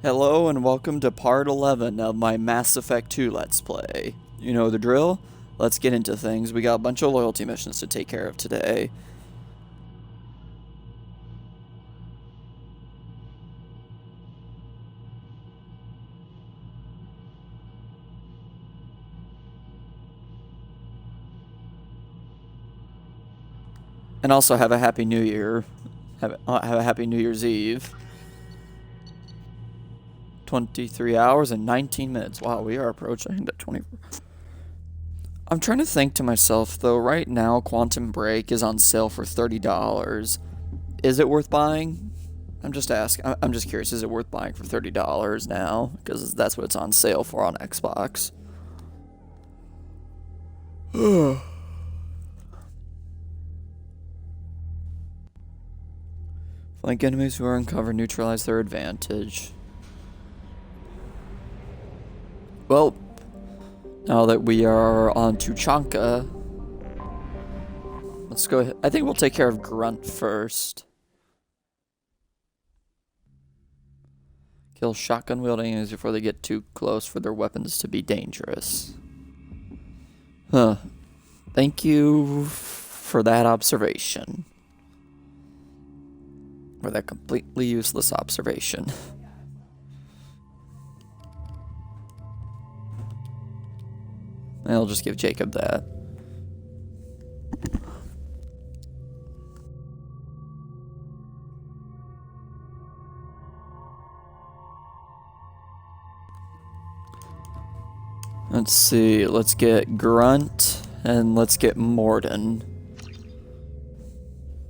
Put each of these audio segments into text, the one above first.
Hello and welcome to part 11 of my Mass Effect 2 Let's Play. You know the drill? Let's get into things. We got a bunch of loyalty missions to take care of today. And also have a happy new year. Have a happy New Year's Eve. 23 hours and 19 minutes. Wow, we are approaching the 24. I'm trying to think to myself, though, right now Quantum Break is on sale for $30. Is it worth buying? I'm just asking. I'm just curious, is it worth buying for $30 now? Because that's what it's on sale for on Xbox. Flank enemies who are uncovered, neutralize their advantage. Well, now that we are on Tuchanka, let's go ahead. I think we'll take care of Grunt first. Kill shotgun wielding enemies before they get too close for their weapons to be dangerous. Huh. Thank you for that observation. Or that completely useless observation. I'll just give Jacob that. Let's see, let's get Grunt and let's get Morden.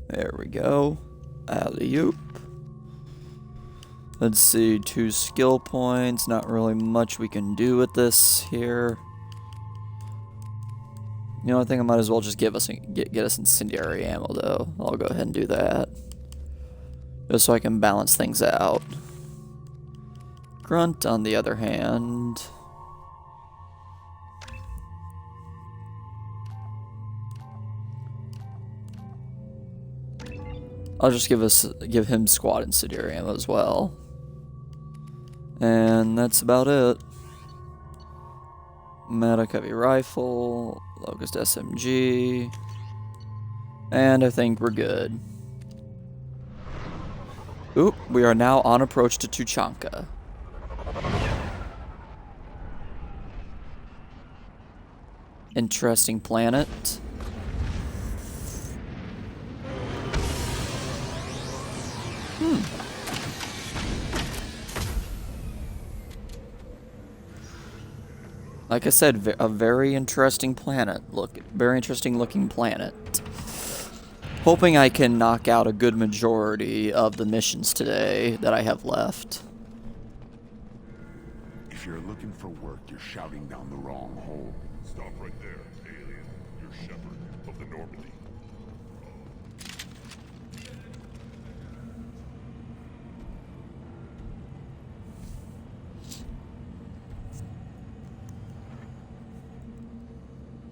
There we go. Alley-oop. Let's see, 2 skill points. Not really much we can do with this here. You know, I think I might as well just get us incendiary ammo, though. I'll go ahead and do that. Just so I can balance things out. Grunt, on the other hand... I'll just give him squad incendiary ammo as well. And that's about it. Medic heavy rifle, Locust SMG, and I think we're good. Oop, we are now on approach to Tuchanka. Interesting planet. Like I said, a very interesting planet. Very interesting looking planet. Hoping I can knock out a good majority of the missions today that I have left. If you're looking for work, you're shouting down the wrong hole. Stop right there, alien. You're Shepherd of the Normandy.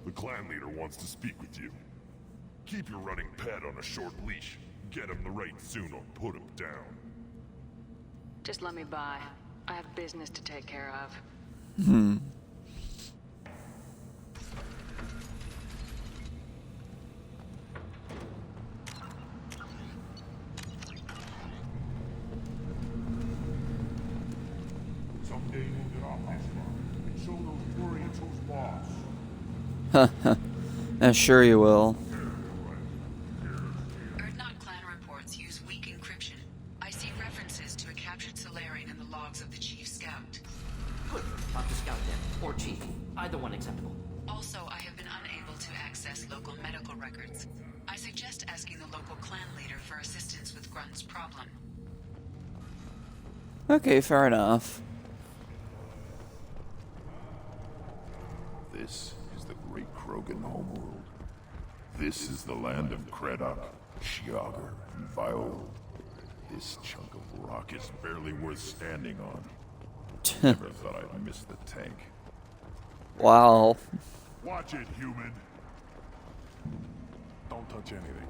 The clan leader wants to speak with you. Keep your running pet on a short leash. Get him the right soon or put him down. Just let me by. I have business to take care of. Someday we'll get off this one and show those warriors who's boss. Sure you will. Erdnot clan reports use weak encryption. I see references to a captured Solarian in the logs of the Chief Scout. Good. Talk to Scout then, or Chief. Either one acceptable. Also, I have been unable to access local medical records. I suggest asking the local clan leader for assistance with Grunt's problem. Okay, fair enough. This is the great Krogan homeworld. This is the land of Kredok, Shiagar, and Viol. This chunk of rock is barely worth standing on. Never thought I'd miss the tank. Wow. Watch it, human. Don't touch anything.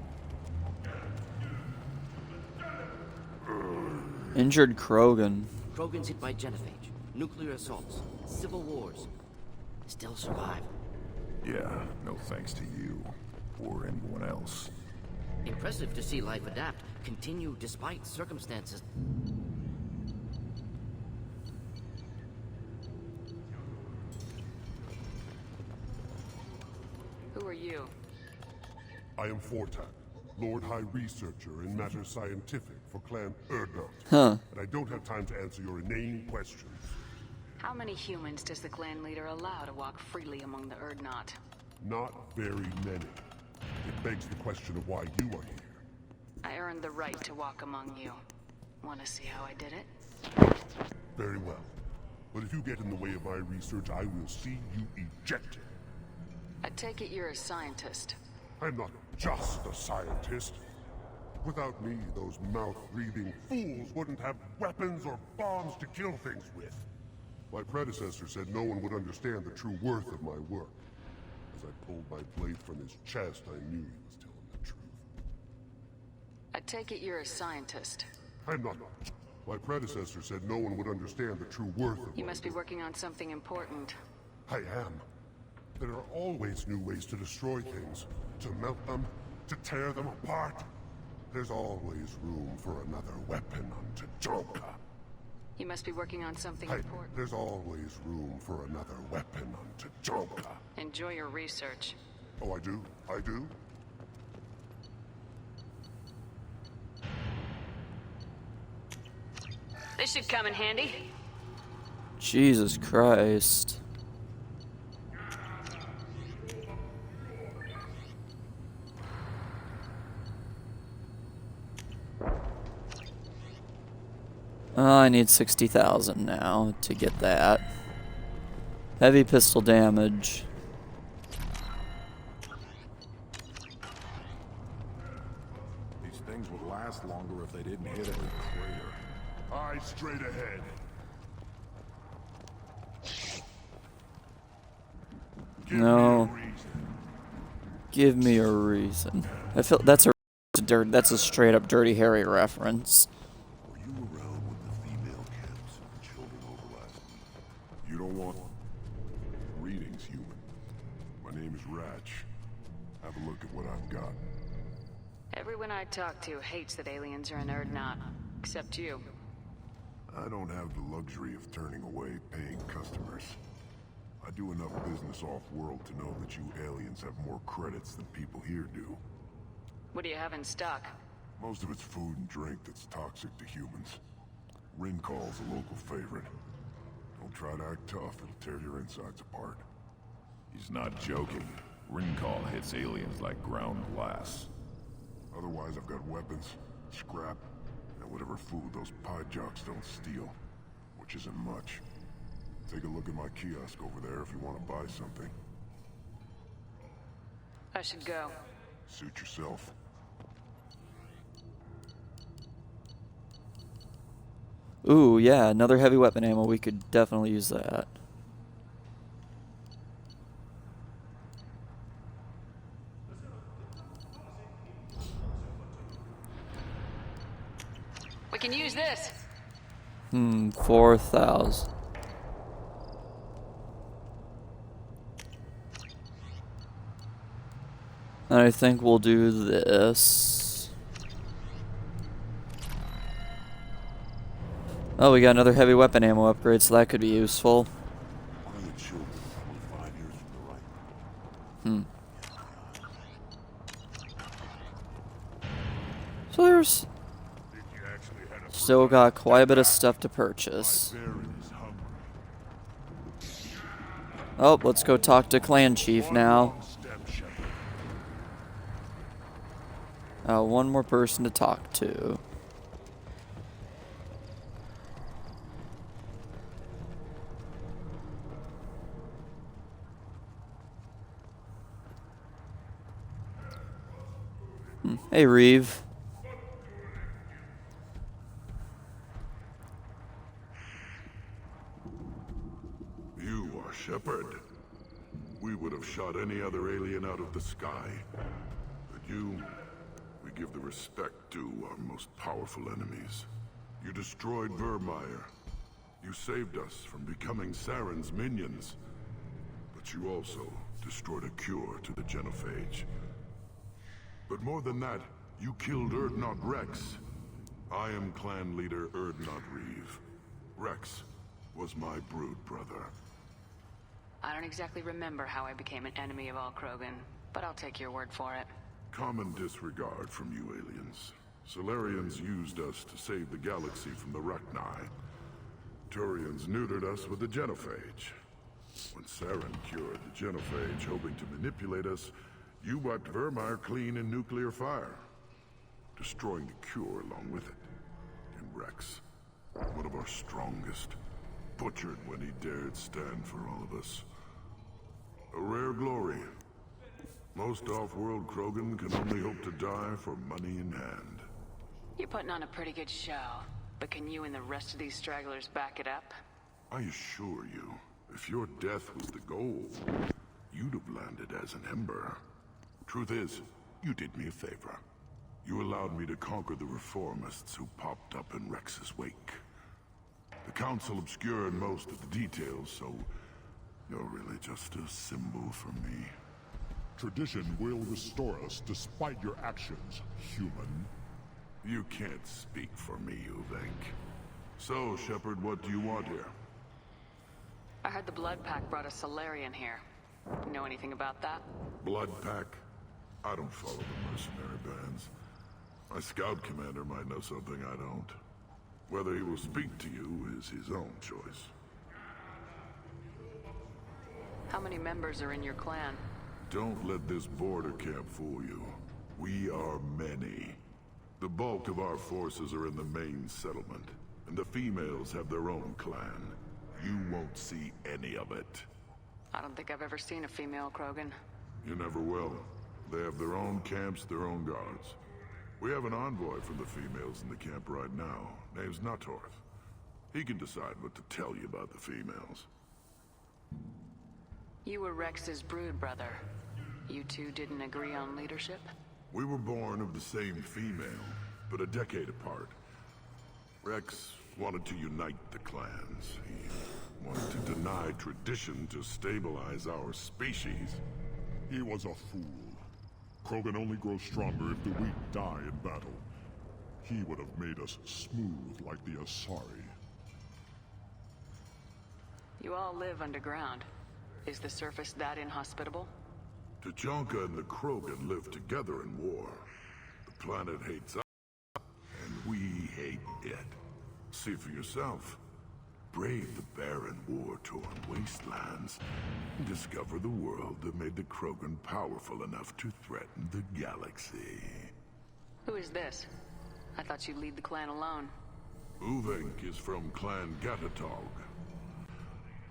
Injured Krogan. Krogan's hit by genophage, nuclear assaults, civil wars. Still survive. Yeah, no thanks to you. Or anyone else. Impressive to see life adapt, continue despite circumstances. Who are you? I am Fortak, Lord High Researcher in matters scientific for Clan Erdnot. Huh. And I don't have time to answer your inane questions. How many humans does the clan leader allow to walk freely among the Erdnot? Not very many. It begs the question of why you are here. I earned the right to walk among you. Want to see how I did it? Very well. But if you get in the way of my research, I will see you ejected. I take it you're a scientist. I'm not just a scientist. Without me, those mouth-breathing fools wouldn't have weapons or bombs to kill things with. My predecessor said no one would understand the true worth of my work. As I pulled my blade from his chest, I knew he was telling the truth. I take it you're a scientist. I'm not. My predecessor said no one would understand the true worth of You my must be work. working on something important. I am. There are always new ways to destroy things. To melt them, to tear them apart. There's always room for another weapon on Tajoka. You must be working on something Hey, important. there's always room for another weapon on Tajoka. Enjoy your research. Oh, I do? I do? This should come in handy. Jesus Christ. I need 60,000 now to get that. Heavy pistol damage. These things would last longer if they didn't hit every crater. Eyes straight ahead. No. Give me a reason. I feel that's a straight up Dirty Harry reference. Were you around when the female camps and the children overlapped? You don't want... Greetings, human. My name is Ratch. Have a look at what I've got. Everyone I talk to hates that aliens are an Erdnot. Except you. I don't have the luxury of turning away paying customers. I do enough business off-world to know that you aliens have more credits than people here do. What do you have in stock? Most of it's food and drink that's toxic to humans. Ringcall's a local favorite. Don't try to act tough, it'll tear your insides apart. He's not joking. Ringcall hits aliens like ground glass. Otherwise, I've got weapons, scrap, and whatever food those pie jocks don't steal. Which isn't much. Take a look at my kiosk over there if you want to buy something. I should go. Suit yourself. Ooh, yeah, another heavy weapon ammo. We could definitely use that. We can use this. 4,000. And I think we'll do this. Oh, we got another heavy weapon ammo upgrade, so that could be useful. One of the children, probably 5 years from the right. So there's still got quite a bit of stuff to purchase. Oh, let's go talk to Clan Chief now. One more person to talk to. Hey, Reeve. You are Shepard. We would have shot any other alien out of the sky. But you, we give the respect due our most powerful enemies. You destroyed Vermeer, You saved us from becoming Saren's minions. But you also destroyed a cure to the genophage. But more than that, you killed Urdnot Rex. I am clan leader Urdnot Reeve. Rex was my brood brother. I don't exactly remember how I became an enemy of all Krogan, but I'll take your word for it. Common disregard from you aliens. Solarians used us to save the galaxy from the Rachni. Turians neutered us with the genophage. When Saren cured the genophage, hoping to manipulate us, you wiped Vermeer clean in nuclear fire, destroying the cure along with it. And Rex, one of our strongest, butchered when he dared stand for all of us. A rare glory. Most off-world Krogan can only hope to die for money in hand. You're putting on a pretty good show, but can you and the rest of these stragglers back it up? I assure you, if your death was the goal, you'd have landed as an Ember. Truth is, you did me a favor. You allowed me to conquer the reformists who popped up in Rex's wake. The Council obscured most of the details, so you're really just a symbol for me. Tradition will restore us despite your actions, human. You can't speak for me, Uvenk. So, Shepard, what do you want here? I heard the Blood Pack brought a Solarian here. Know anything about that? Blood Pack? I don't follow the mercenary bands. My scout commander might know something I don't. Whether he will speak to you is his own choice. How many members are in your clan? Don't let this border camp fool you. We are many. The bulk of our forces are in the main settlement, and the females have their own clan. You won't see any of it. I don't think I've ever seen a female Krogan. You never will. They have their own camps, their own guards. We have an envoy from the females in the camp right now. Name's Natorth. He can decide what to tell you about the females. You were Rex's brood brother. You two didn't agree on leadership? We were born of the same female, but a decade apart. Rex wanted to unite the clans. He wanted to deny tradition to stabilize our species. He was a fool. Krogan only grow stronger if the weak die in battle. He would have made us smooth like the Asari. You all live underground. Is the surface that inhospitable? Tuchanka and the Krogan live together in war. The planet hates us, and we hate it. See for yourself. Brave the barren, war-torn wastelands, and discover the world that made the Krogan powerful enough to threaten the galaxy. Who is this? I thought you lead the clan alone. Uvenk is from Clan Gatatog.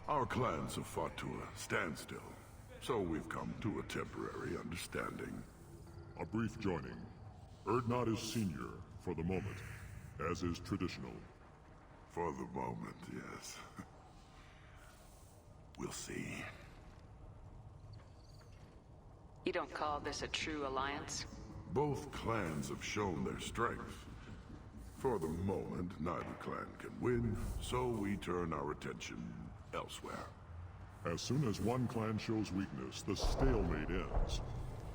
Our clans have fought to a standstill, so we've come to a temporary understanding. A brief joining. Urdnot is senior, for the moment, as is traditional. For the moment, yes. We'll see. You don't call this a true alliance? Both clans have shown their strength. For the moment, neither clan can win, so we turn our attention elsewhere. As soon as one clan shows weakness, the stalemate ends.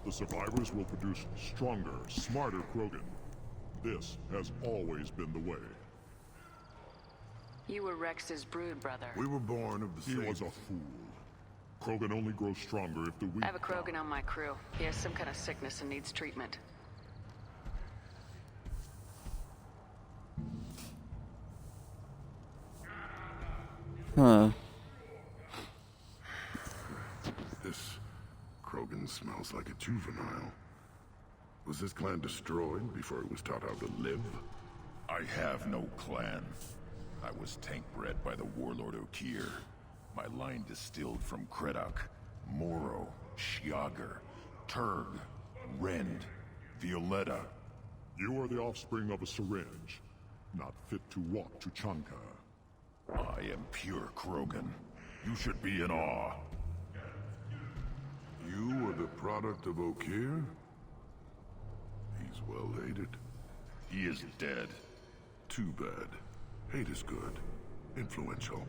The survivors will produce stronger, smarter Krogan. This has always been the way. You were Rex's brood brother. We were born of the same... He was a fool. Krogan only grow stronger if the weak... I have a Krogan on my crew. He has some kind of sickness and needs treatment. Huh. This Krogan smells like a juvenile. Was this clan destroyed before it was taught how to live? I have no clan. I was tank bred by the warlord Okir. My line distilled from Kredok, Moro, Shiagar, Turg, Rend, Violetta. You are the offspring of a syringe, not fit to walk to Chanka. I am pure Krogan. You should be in awe. You are the product of Okir? He's well hated. He is dead. Too bad. Hate is good. influential.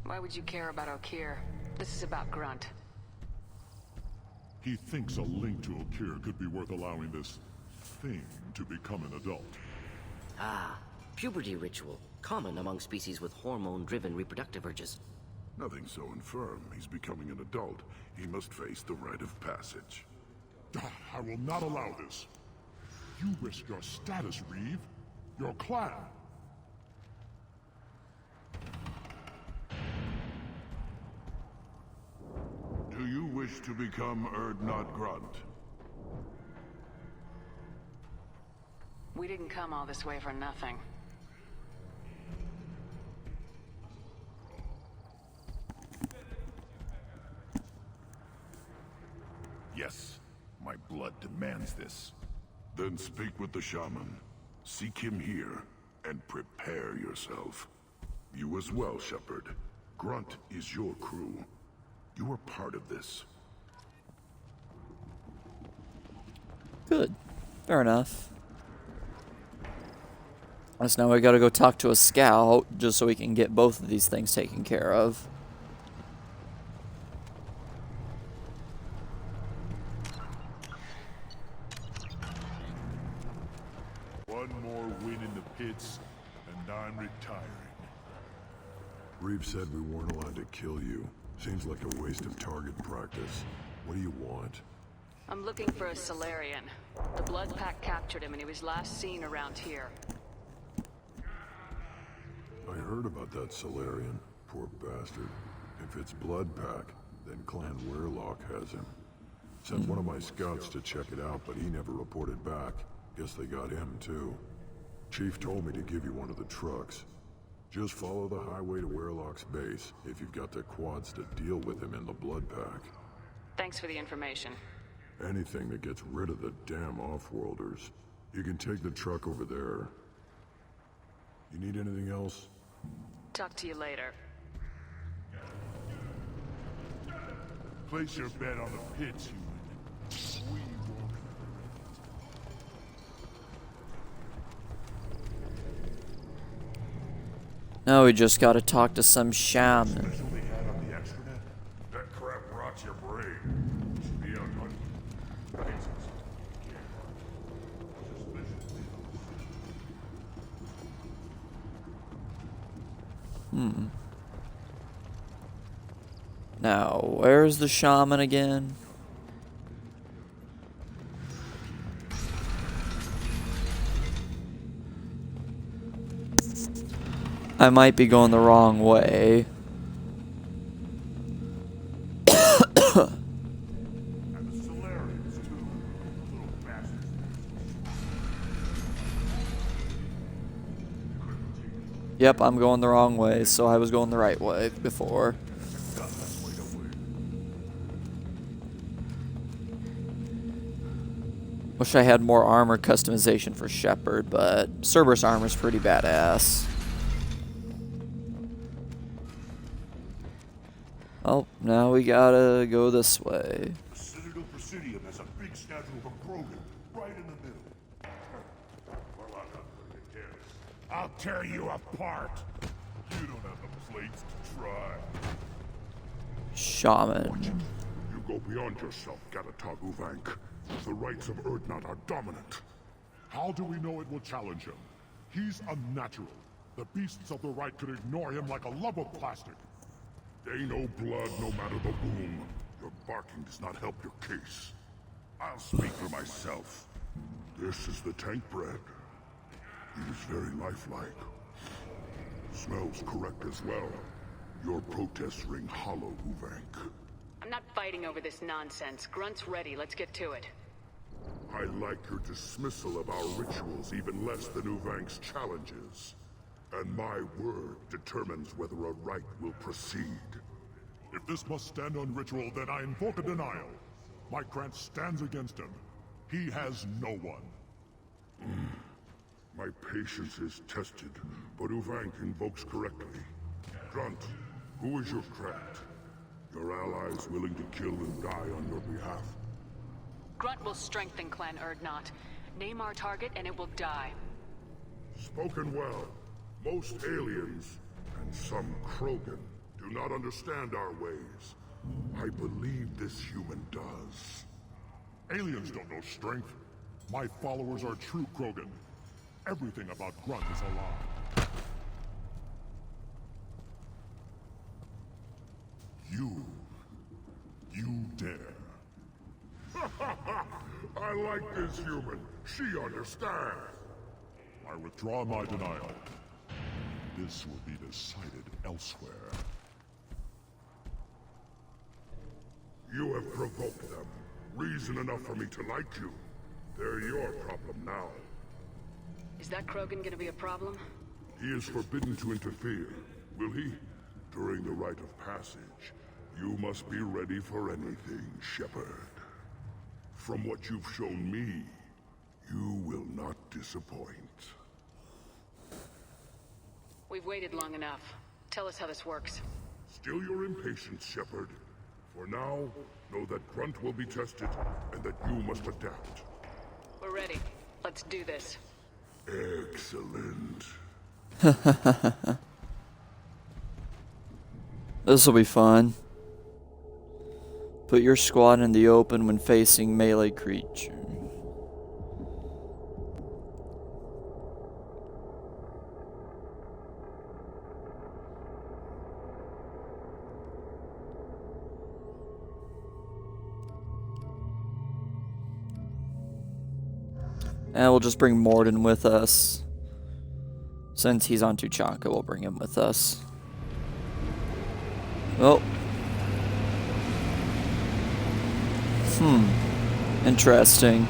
Why would you care about Okir? This is about Grunt. He thinks a link to Okir could be worth allowing this thing to become an adult. Ah, puberty ritual. Common among species with hormone-driven reproductive urges. Nothing so infirm. He's becoming an adult. He must face the rite of passage. I will not allow this. You risk your status, Reeve. Your clan. Do you wish to become Erdnot Grunt? We didn't come all this way for nothing. Yes, my blood demands this. Then speak with the shaman. Seek him here, and prepare yourself. You as well, Shepard. Grunt is your crew. You are part of this. Good. Fair enough. So now we gotta go talk to a scout, just so we can get both of these things taken care of. One more win in the pits, and I'm retiring. Reeve said we weren't allowed to kill you. Seems like a waste of target practice. What do you want? I'm looking for a Solarian. The Blood Pack captured him and he was last seen around here. I heard about that Solarian. Poor bastard. If it's Blood Pack, then Clan Weirlock has him. Sent one of my scouts to check it out, but he never reported back. Guess they got him too. Chief told me to give you one of the trucks. Just follow the highway to Weirlock's base if you've got the quads to deal with him in the Blood Pack. Thanks for the information. Anything that gets rid of the damn off-worlders. You can take the truck over there. You need anything else? Talk to you later. Place your bet on the pits, human. We won't. Now we just gotta talk to some shaman. Special they had on the extranet? That crap rots your brain. Should be on Now, where's the shaman again? I might be going the wrong way. And the Solarians, too. Little bastards. Yep, I'm going the wrong way, so I was going the right way before. Wish I had more armor customization for Shepard, but Cerberus armor's pretty badass. Oh, now we gotta go this way. The Citadel Presidium has a big statue of a Krogan right in the middle. Well, I'm not going to tear this. I'll tear you apart. You don't have the plates to try. Shaman. You go beyond yourself, Gatatog Uvank. The rights of Erdnot are dominant. How do we know it will challenge him? He's unnatural. The beasts of the right could ignore him like a lump of plastic. They know blood no matter the womb. Your barking does not help your case. I'll speak for myself. This is the tank bread. He is very lifelike. Smells correct as well. Your protests ring hollow, Uvank. I'm not fighting over this nonsense. Grunt's ready. Let's get to it. I like your dismissal of our rituals even less than Uvank's challenges. And my word determines whether a rite will proceed. If this must stand on ritual, then I invoke a denial. My grant stands against him. He has no one. My patience is tested, but Uvank invokes correctly. Grunt, who is your grant? Your allies willing to kill and die on your behalf? Grunt will strengthen Clan Erdnot. Name our target and it will die. Spoken well. Most aliens, And some Krogan do not understand our ways. I believe this human does. Aliens don't know strength. My followers are true Krogan. Everything about Grunt is a lie. You dare. I like this human. She understands. I withdraw my denial. This will be decided elsewhere. You have provoked them. Reason enough for me to like you. They're your problem now. Is that Krogan gonna be a problem? He is forbidden to interfere. Will he? During the rite of passage, you must be ready for anything, Shepard. From what you've shown me, you will not disappoint. We've waited long enough. Tell us how this works. Still your impatience, Shepard. For now, know that Grunt will be tested, and that you must adapt. We're ready. Let's do this. Excellent. This will be fun. Put your squad in the open when facing melee creatures. And we'll just bring Morden with us. Since he's on Tuchanka, we'll bring him with us. Oh. Interesting.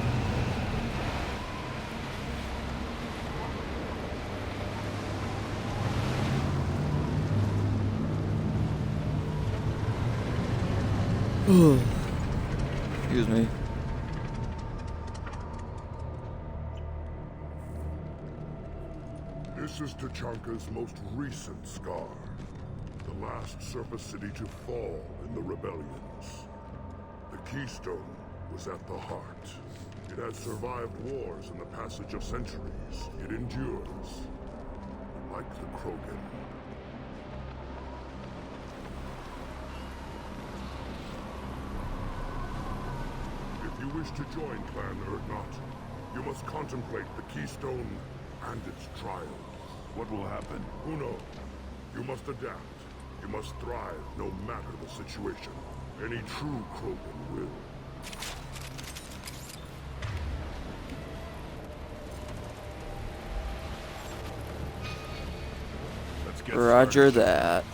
Excuse me. This is Tuchanka's most recent scar. The last surface city to fall in the rebellions. The Keystone was at the heart. It has survived wars and the passage of centuries. It endures. Like the Krogan. If you wish to join Clan Urdnot, you must contemplate the Keystone and its trials. What will happen? Who knows? You must adapt. You must thrive no matter the situation. Any true Krogan will. Let's get Roger started. that.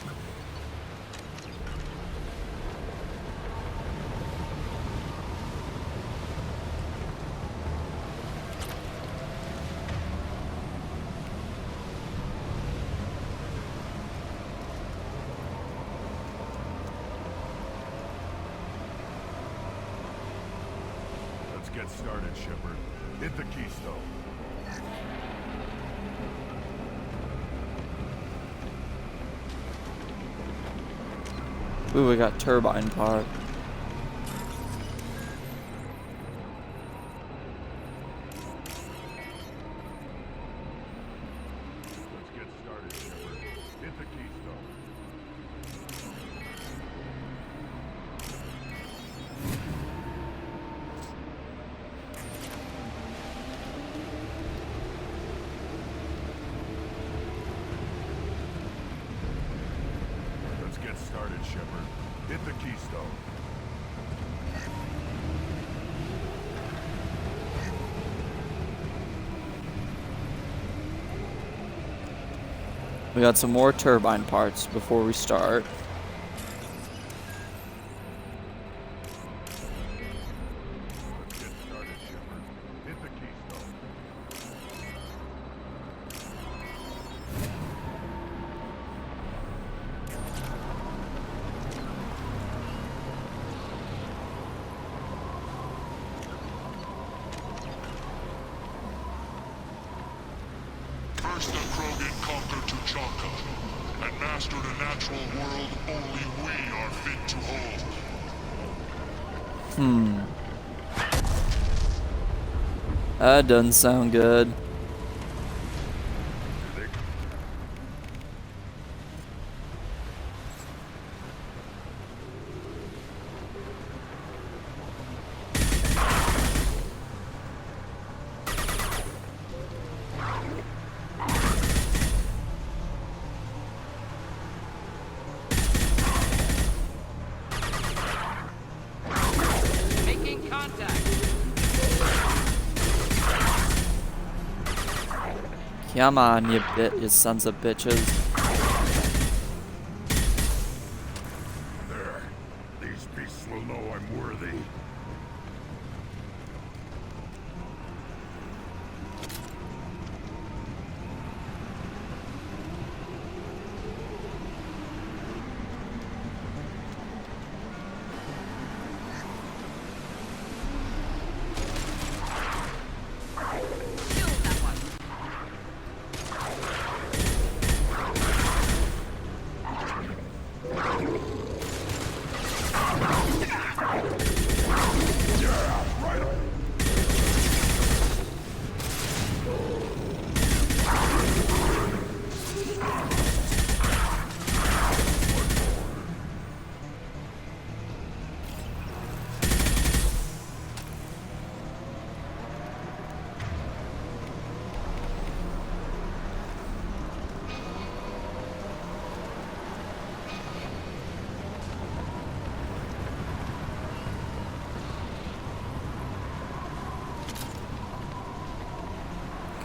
Let's get started, Shepard. Hit the keystone. Ooh, we got turbine part. Let's get started, Shepard. Hit the keystone. Let's get started, Shepard. Hit the keystone. We got some more turbine parts before we start. Let's get started, Shepard. Hit the keystone. First the Krogan conquered Tuchanka, and mastered a natural world only we are fit to hold. That doesn't sound good. Come on, you sons of bitches. There. These beasts will know I'm worthy.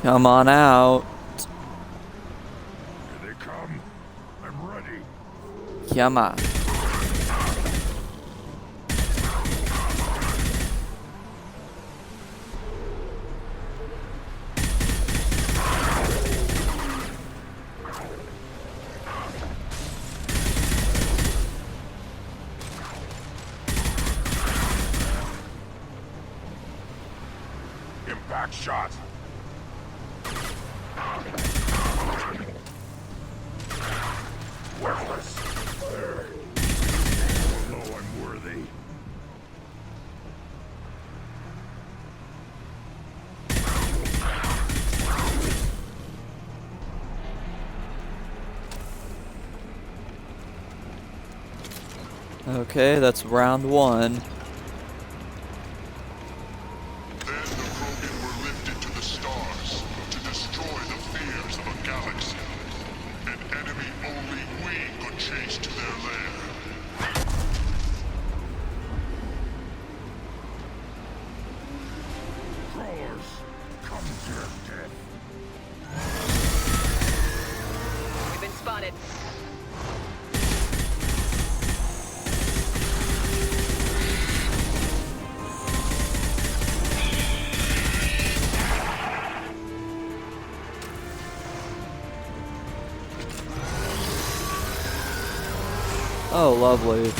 Come on out. Here they come. I'm ready. Come on. Impact shot. Worthless. There. These will know I'm worthy. Okay, that's round one. Then the Krogan were lifted to the stars to destroy the fears of a galaxy. An enemy only we could chase to their lair. Crawlers, come to your death. We've been spotted. Oh, lovely.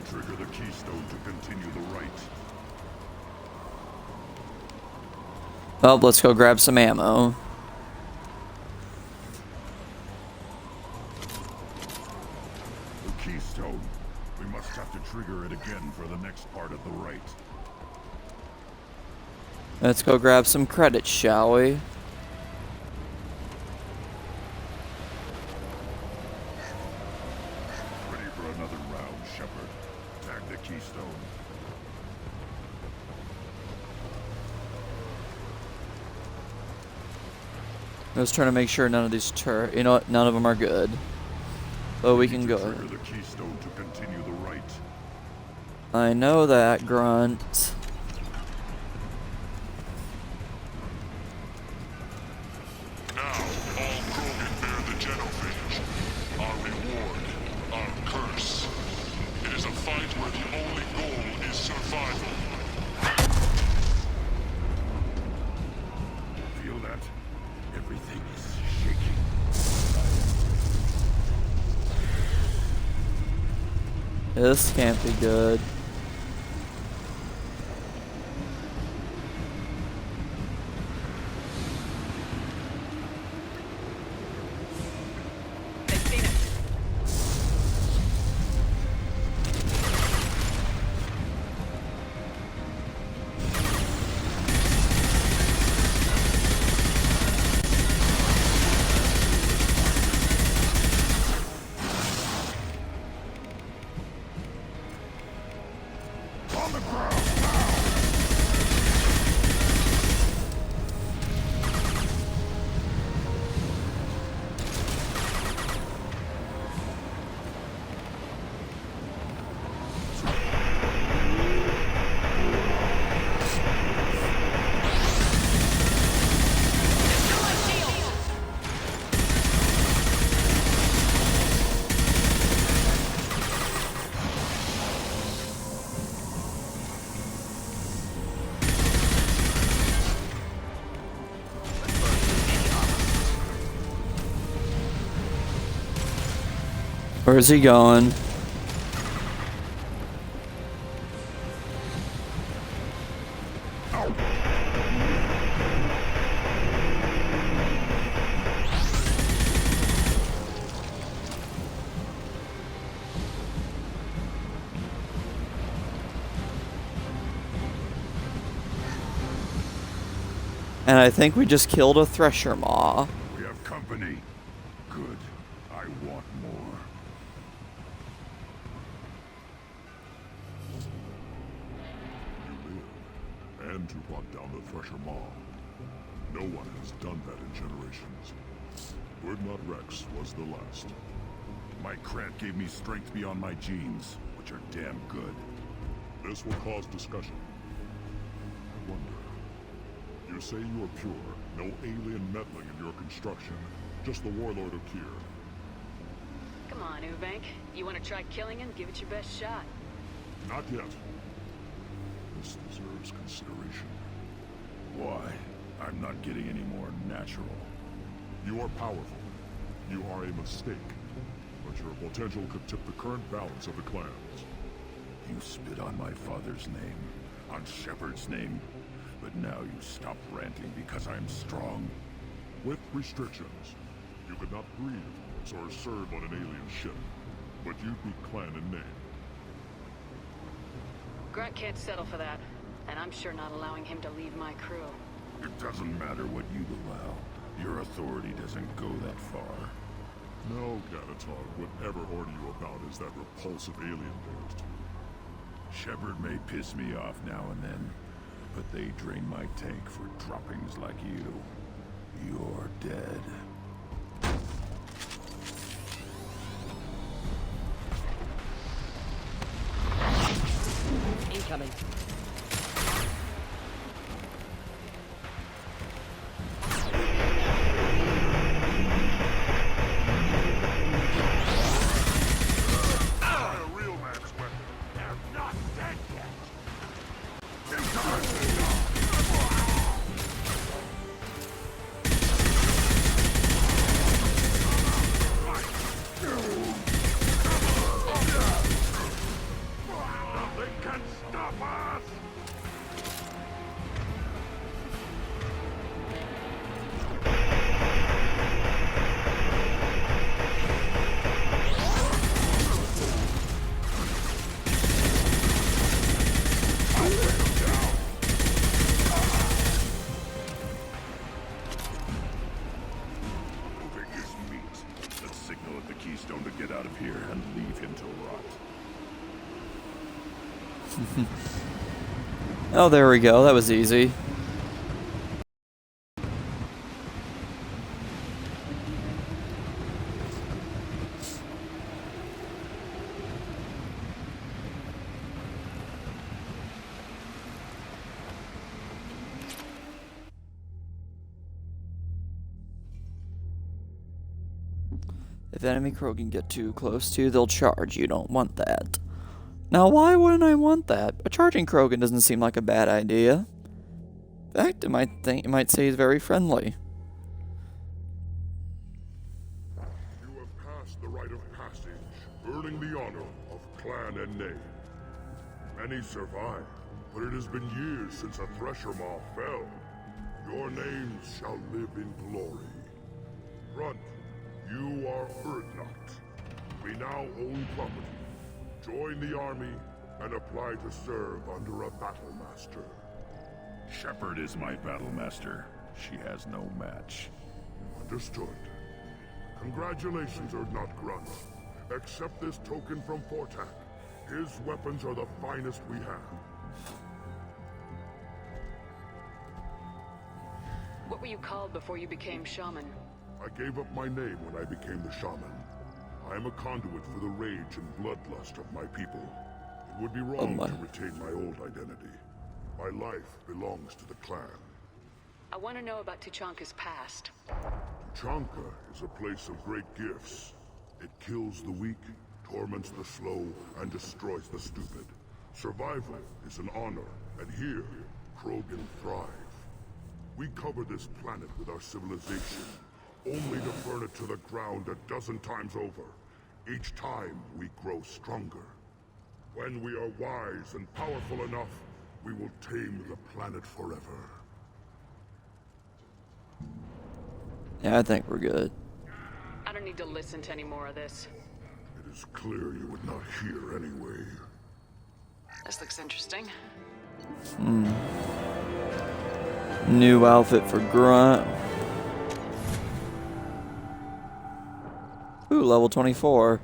Trigger the keystone to continue the right. Oh, let's go grab some ammo. The keystone. We must have to trigger it again for the next part of the right. Let's go grab some credits, shall we? Ready for another round, Shepard. Tag the keystone. I was trying to make sure none of these you know what? None of them are good. But we can go. Trigger the keystone to continue the right. I know that, Grunt. Now, all Krogan bear the genophage. Our reward, our curse. It is a fight where the only goal is survival. Feel that? Everything is shaking. This can't be good. They've seen us. On the ground! Where's he going? And I think we just killed a Thresher Maw. We have company. Good. I want more. You live, and to hunt down the Thresher Maw. No one has done that in generations. Bergnot Rex was the last. My Krant gave me strength beyond my genes, which are damn good. This will cause discussion. I wonder. You say you are pure, no alien meddling in your construction, just the warlord of Tyr. Come on, Ubank. You want to try killing him? Give it your best shot. Not yet. This deserves consideration. Why? I'm not getting any more natural. You are powerful. You are a mistake. But your potential could tip the current balance of the clans. You spit on my father's name, on Shepard's name, but now you stop ranting because I'm strong. With restrictions. You could not breed or serve on an alien ship, but you'd be clan in name. Grunt can't settle for that, and I'm sure not allowing him to leave my crew. It doesn't matter what you'd allow. Your authority doesn't go that far. No, Ganatar, whatever order you about is that repulsive alien dares to you. Shepard may piss me off now and then, but they drain my tank for droppings like you. You're dead. Incoming. A real man's weapon. They're not dead yet. into rot. Oh, there we go. That was easy. If enemy Krogan get too close to you, they'll charge. You don't want that. Now, why wouldn't I want that? A charging Krogan doesn't seem like a bad idea. In fact, it might say he's very friendly. You have passed the rite of passage, earning the honor of clan and name. Many survived, but it has been years since a Thresher Maw fell. Your names shall live in glory. Grunt, you are Urdnot. We now own property. Join the army and apply to serve under a battlemaster. Shepard is my battlemaster. She has no match. Understood. Congratulations, Urdnot Grunt. Accept this token from Fortak. His weapons are the finest we have. What were you called before you became shaman? I gave up my name when I became the shaman. I am a conduit for the rage and bloodlust of my people. It would be wrong to retain my old identity. My life belongs to the clan. I want to know about Tuchanka's past. Tuchanka is a place of great gifts. It kills the weak, torments the slow, and destroys the stupid. Survival is an honor, and here, Krogan thrive. We cover this planet with our civilization, only to burn it to the ground a dozen times over. Each time, we grow stronger. When we are wise and powerful enough, we will tame the planet forever. Yeah, I think we're good. I don't need to listen to any more of this. It is clear you would not hear anyway. This looks interesting. New outfit for Grunt. Ooh, level 24.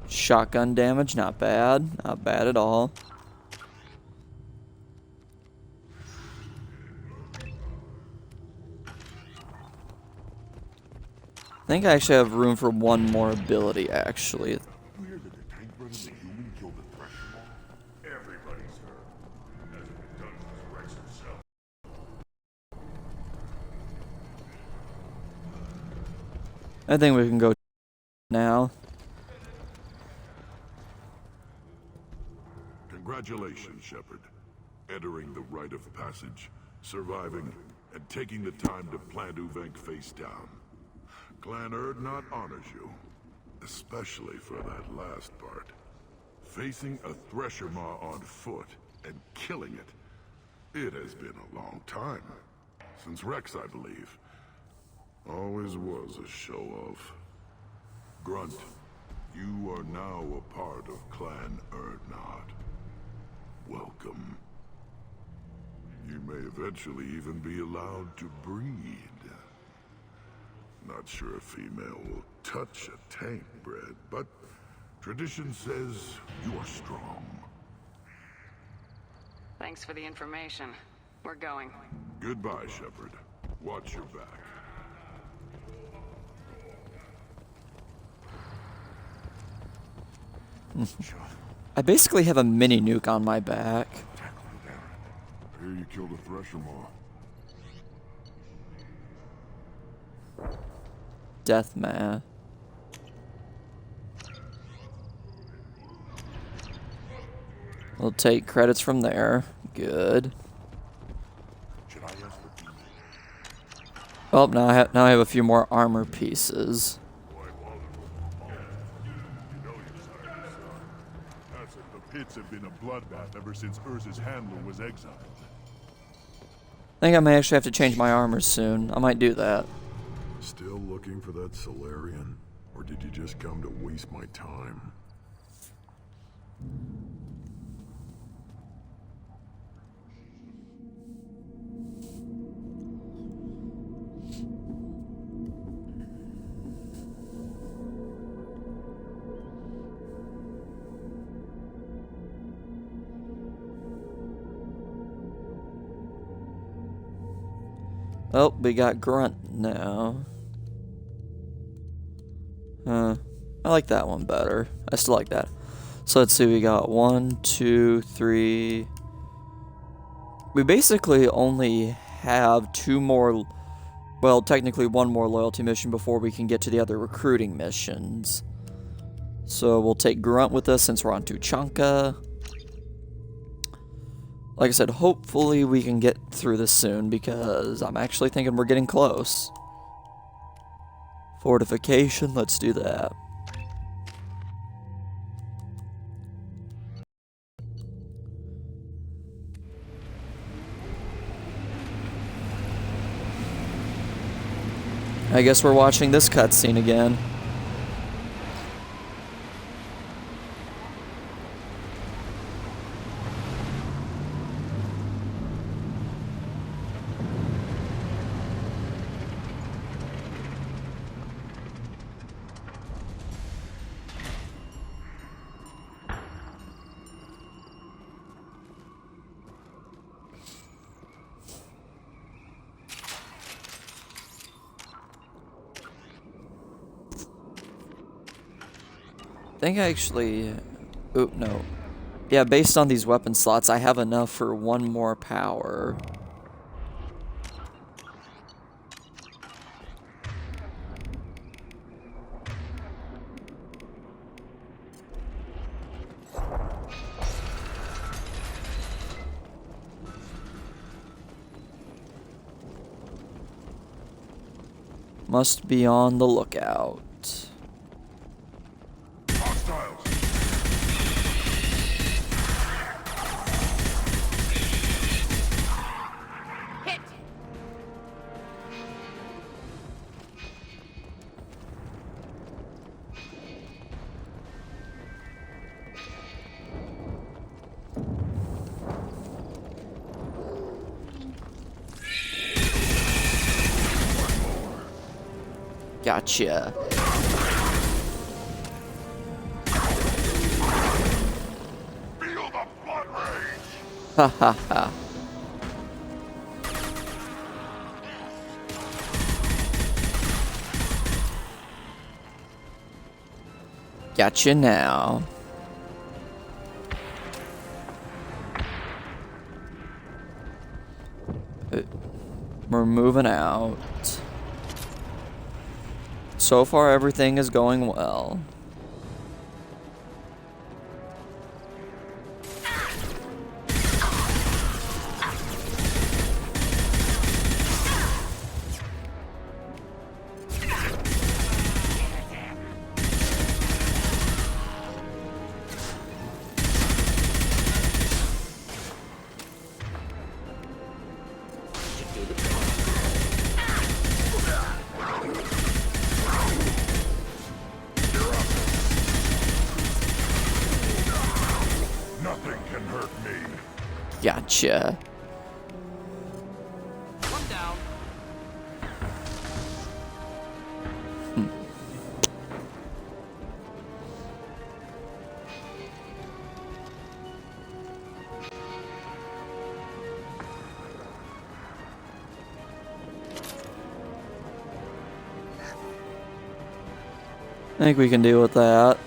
Shotgun damage, not bad. Not bad at all. I think I actually have room for one more ability, actually. You hear that the tank brother the human killed the Thresher Maw? Everybody's heard. Hasn't been done since Rex himself. I think we can go now. Congratulations, Shepard. Entering the rite of passage, surviving, and taking the time to plant Uvenk face down. Clan Urdnot honors you, especially for that last part. Facing a Thresher Maw on foot and killing it. It has been a long time. Since Rex, I believe. Always was a show-off. Grunt, you are now a part of Clan Urdnot. Welcome. You may eventually even be allowed to breed. Not sure a female will touch a tank bred, but tradition says you are strong. Thanks for the information. We're going. Goodbye, Shepard. Watch your back. I basically have a mini nuke on my back. I hear you killed a Thresher Maw. Death math. We'll take credits from there. Good. Should I ask for people? Oh, now I have a few more armor pieces. The pits have been a bloodbath ever since Urza's handler was exiled. I think I may actually have to change my armor soon. I might do that. Still looking for that Solarian? Or did you just come to waste my time? Oh, we got Grunt now. I like that one better. I still like that. So let's see, we got 1, 2, 3. We basically only have 2 more, well, technically 1 more loyalty mission before we can get to the other recruiting missions. So we'll take Grunt with us since we're on Tuchanka. Like I said, hopefully we can get through this soon because I'm actually thinking we're getting close. Fortification, let's do that. I guess we're watching this cutscene again. I think I actually... Oh, no. Yeah, based on these weapon slots, I have enough for 1 more power. Must be on the lookout. Gotcha. Feel the blood rage! Ha ha ha. Gotcha now. We're moving out. So far, everything is going well. Nothing can hurt me. Gotcha. One down. I think we can deal with that.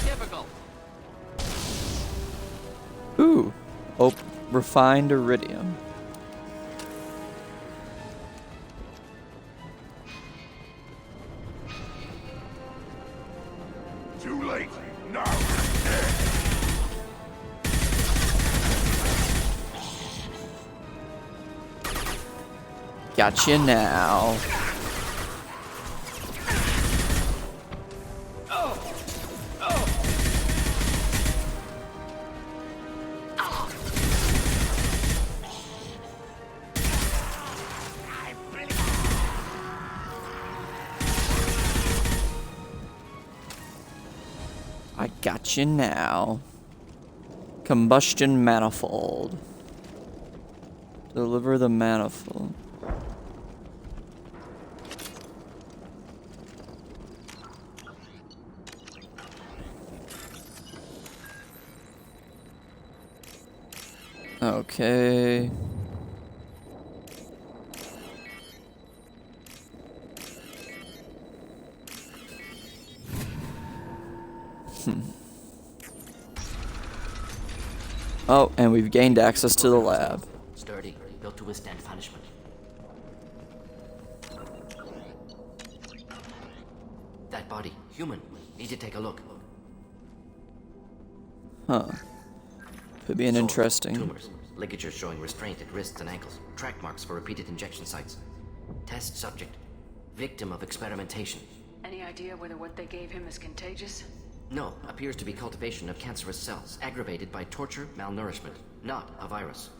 Difficult. Ooh. Oh, refined iridium. Too late. Now. Gotcha now. I gotcha now. Combustion manifold. Deliver the manifold. Okay. Oh, and we've gained access to the lab. Sturdy, built to withstand punishment. That body, human. Need to take a look. Huh. Could be an Sore, interesting. Tumors, ligatures showing restraint at wrists and ankles, track marks for repeated injection sites. Test subject, victim of experimentation. Any idea whether what they gave him is contagious? No, appears to be cultivation of cancerous cells, aggravated by torture, malnourishment, not a virus.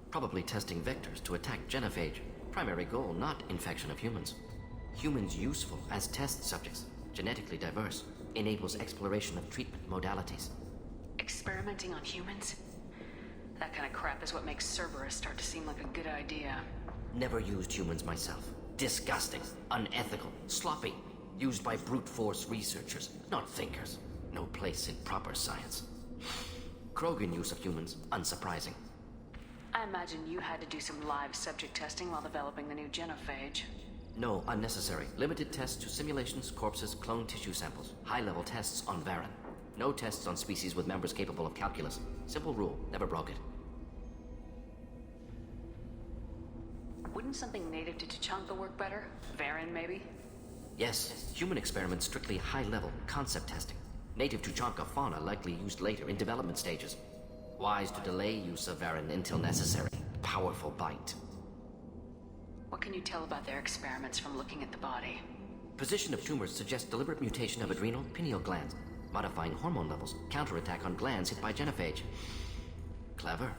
Probably testing vectors to attack genophage. Primary goal, not infection of humans. Humans useful as test subjects, genetically diverse, enables exploration of treatment modalities. Experimenting on humans? That kind of crap is what makes Cerberus start to seem like a good idea. Never used humans myself. Disgusting, unethical, sloppy. Used by brute force researchers, not thinkers. No place in proper science. Krogan use of humans, unsurprising. I imagine you had to do some live subject testing while developing the new genophage. No, unnecessary. Limited tests to simulations, corpses, cloned tissue samples. High-level tests on Varen. No tests on species with members capable of calculus. Simple rule, never broke it. Wouldn't something native to Tuchanka work better? Varen, maybe? Yes, human experiments strictly high-level, concept testing. Native Tuchanka fauna likely used later in development stages. Wise to delay use of Varen until necessary. Powerful bite. What can you tell about their experiments from looking at the body? Position of tumors suggests deliberate mutation of adrenal, pineal glands, modifying hormone levels, counterattack on glands hit by genophage. Clever.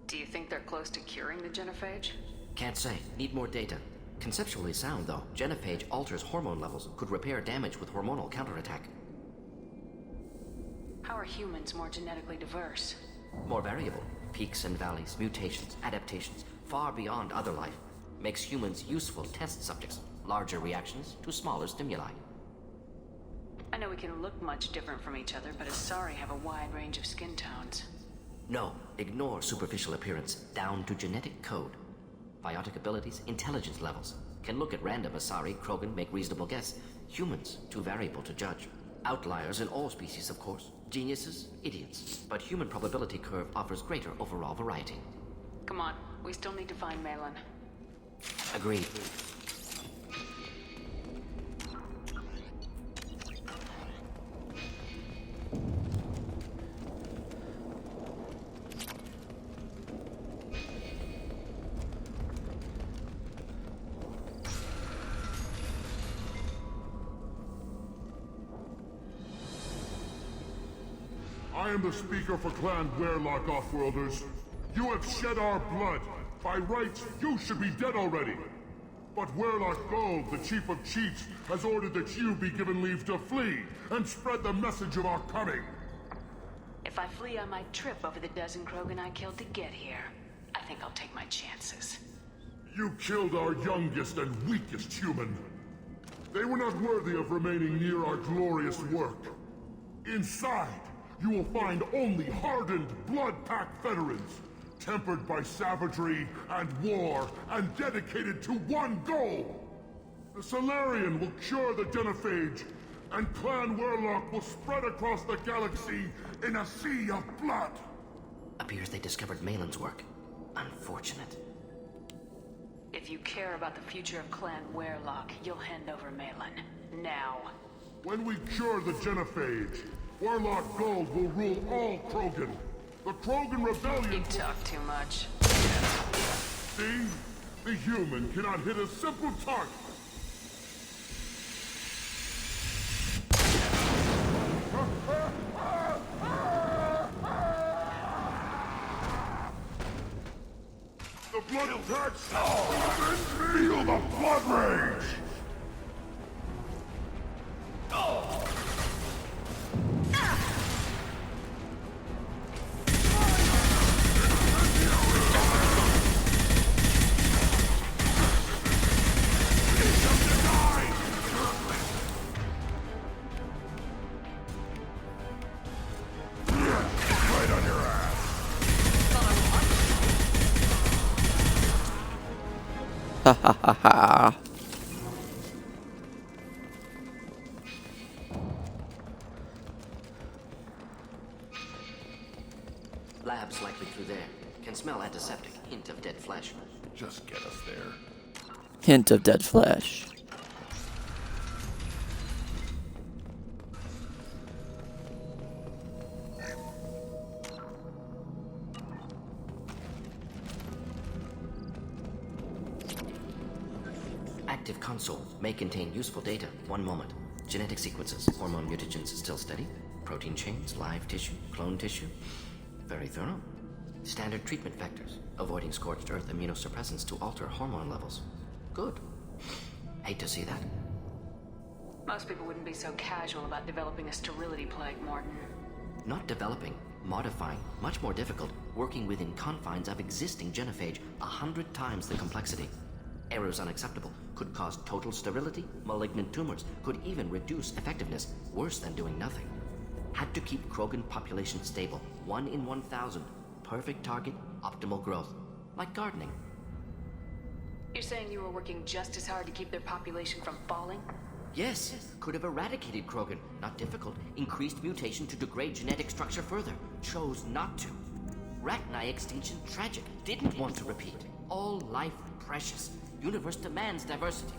Do you think they're close to curing the genophage? Can't say. Need more data. Conceptually sound, though. Genophage alters hormone levels, could repair damage with hormonal counterattack. How are humans more genetically diverse? More variable. Peaks and valleys, mutations, adaptations, far beyond other life. Makes humans useful test subjects. Larger reactions to smaller stimuli. I know we can look much different from each other, but Asari have a wide range of skin tones. No, ignore superficial appearance, down to genetic code. Biotic abilities, intelligence levels. Can look at random Asari, Krogan, make reasonable guess. Humans, too variable to judge. Outliers in all species, of course. Geniuses, idiots. But human probability curve offers greater overall variety. Come on, we still need to find Malin. Agreed. I am the speaker for Clan Werlock, Offworlders. You have shed our blood. By rights, you should be dead already. But Werlock Gold, the Chief of Chiefs, has ordered that you be given leave to flee and spread the message of our coming. If I flee, I might trip over the dozen Krogan I killed to get here. I think I'll take my chances. You killed our youngest and weakest human. They were not worthy of remaining near our glorious work. Inside, you will find only hardened, blood-packed veterans, tempered by savagery and war, and dedicated to one goal. The Solarian will cure the genophage, and Clan Werlock will spread across the galaxy in a sea of blood. Appears they discovered Malin's work. Unfortunate. If you care about the future of Clan Werlock, you'll hand over Malin. Now. When we cure the genophage, Werlock Gold will rule all Krogan. The Krogan Rebellion... You talk too much. See? The human cannot hit a simple target. The blood attacks! Feel the blood rage! Ha ha ha ha. Labs likely through there. Can smell antiseptic. Hint of dead flesh. Just get us there. Hint of dead flesh. Active console may contain useful data. One moment. Genetic sequences. Hormone mutagens still steady. Protein chains, live tissue, clone tissue. Very thorough. Standard treatment vectors. Avoiding scorched earth immunosuppressants to alter hormone levels. Good. Hate to see that. Most people wouldn't be so casual about developing a sterility plague, Morton. Not developing, modifying, much more difficult, working within confines of existing genophage, 100 times the complexity. Errors unacceptable, could cause total sterility, malignant tumors, could even reduce effectiveness, worse than doing nothing. Had to keep Krogan population stable, 1 in 1,000. Perfect target, optimal growth. Like gardening. You're saying you were working just as hard to keep their population from falling? Yes, could have eradicated Krogan. Not difficult. Increased mutation to degrade genetic structure further. Chose not to. Rachni extinction tragic. Didn't want to repeat. All life precious. Universe demands diversity.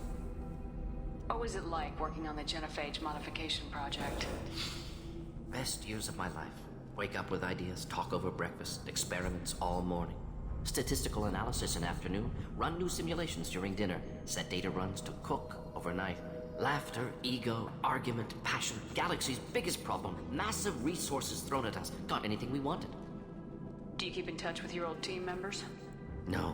What was it like working on the genophage modification project? Best years of my life. Wake up with ideas, talk over breakfast, experiments all morning. Statistical analysis in afternoon, run new simulations during dinner, set data runs to cook overnight. Laughter, ego, argument, passion, galaxy's biggest problem, massive resources thrown at us. Got anything we wanted. Do you keep in touch with your old team members? No.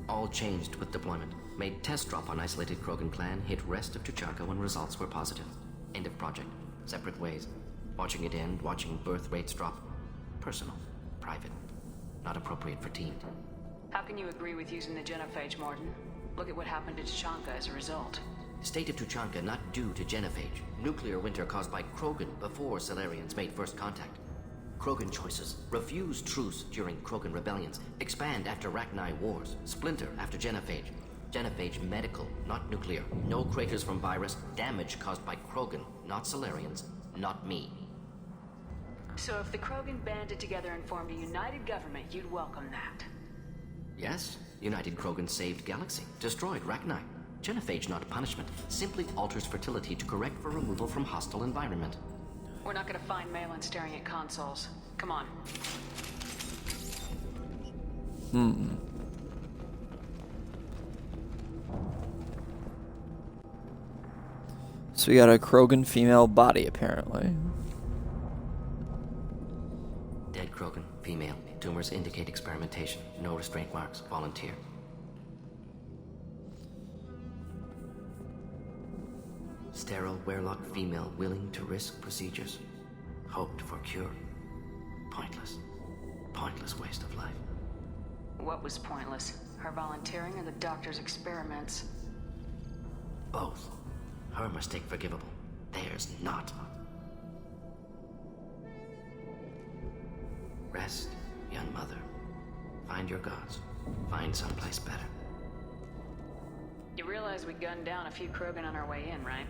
All changed with deployment. Made test drop on isolated Krogan clan, hit rest of Tuchanka when results were positive. End of project. Separate ways. Watching it end, watching birth rates drop. Personal. Private. Not appropriate for team. How can you agree with using the genophage, Morton? Look at what happened to Tuchanka as a result. State of Tuchanka not due to genophage. Nuclear winter caused by Krogan before Solarians made first contact. Krogan choices. Refuse truce during Krogan rebellions. Expand after Rachni wars. Splinter after genophage. Genophage medical, not nuclear. No craters from virus. Damage caused by Krogan, not Solarians. Not me. So if the Krogan banded together and formed a united government, you'd welcome that? Yes. United Krogan saved Galaxy. Destroyed Rachni. Genophage not punishment. Simply alters fertility to correct for removal from hostile environment. We're not gonna find Malin staring at consoles. Come on. So we got a Krogan female body, apparently. Dead Krogan, female. Tumors indicate experimentation. No restraint marks. Volunteer. Sterile, werelock female willing to risk procedures. Hoped for cure. Pointless. Pointless waste of life. What was pointless? Her volunteering or the doctor's experiments? Both. Her mistake forgivable. Theirs not. Rest, young mother. Find your gods. Find someplace better. You realize we gunned down a few Krogan on our way in, right?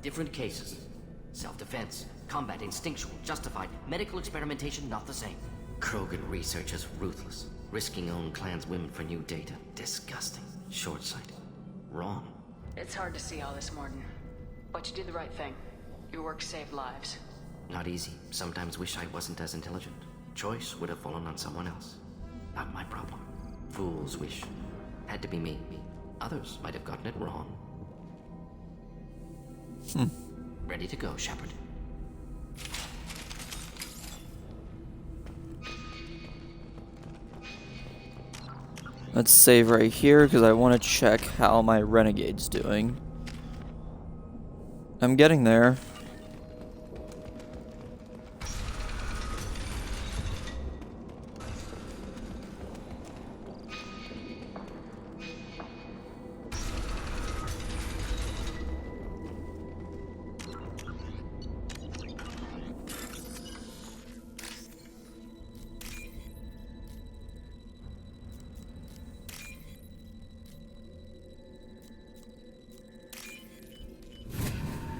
Different cases. Self-defense, combat instinctual, justified. Medical experimentation not the same. Krogan research is ruthless. Risking own clan's women for new data. Disgusting. Short-sighted. Wrong. It's hard to see all this, Morton. But you did the right thing. Your work saved lives. Not easy. Sometimes wish I wasn't as intelligent. Choice would have fallen on someone else. Not my problem. Fool's wish. Had to be me. Others might have gotten it wrong. Ready to go, Shepard. Let's save right here because I want to check how my Renegade's doing. I'm getting there.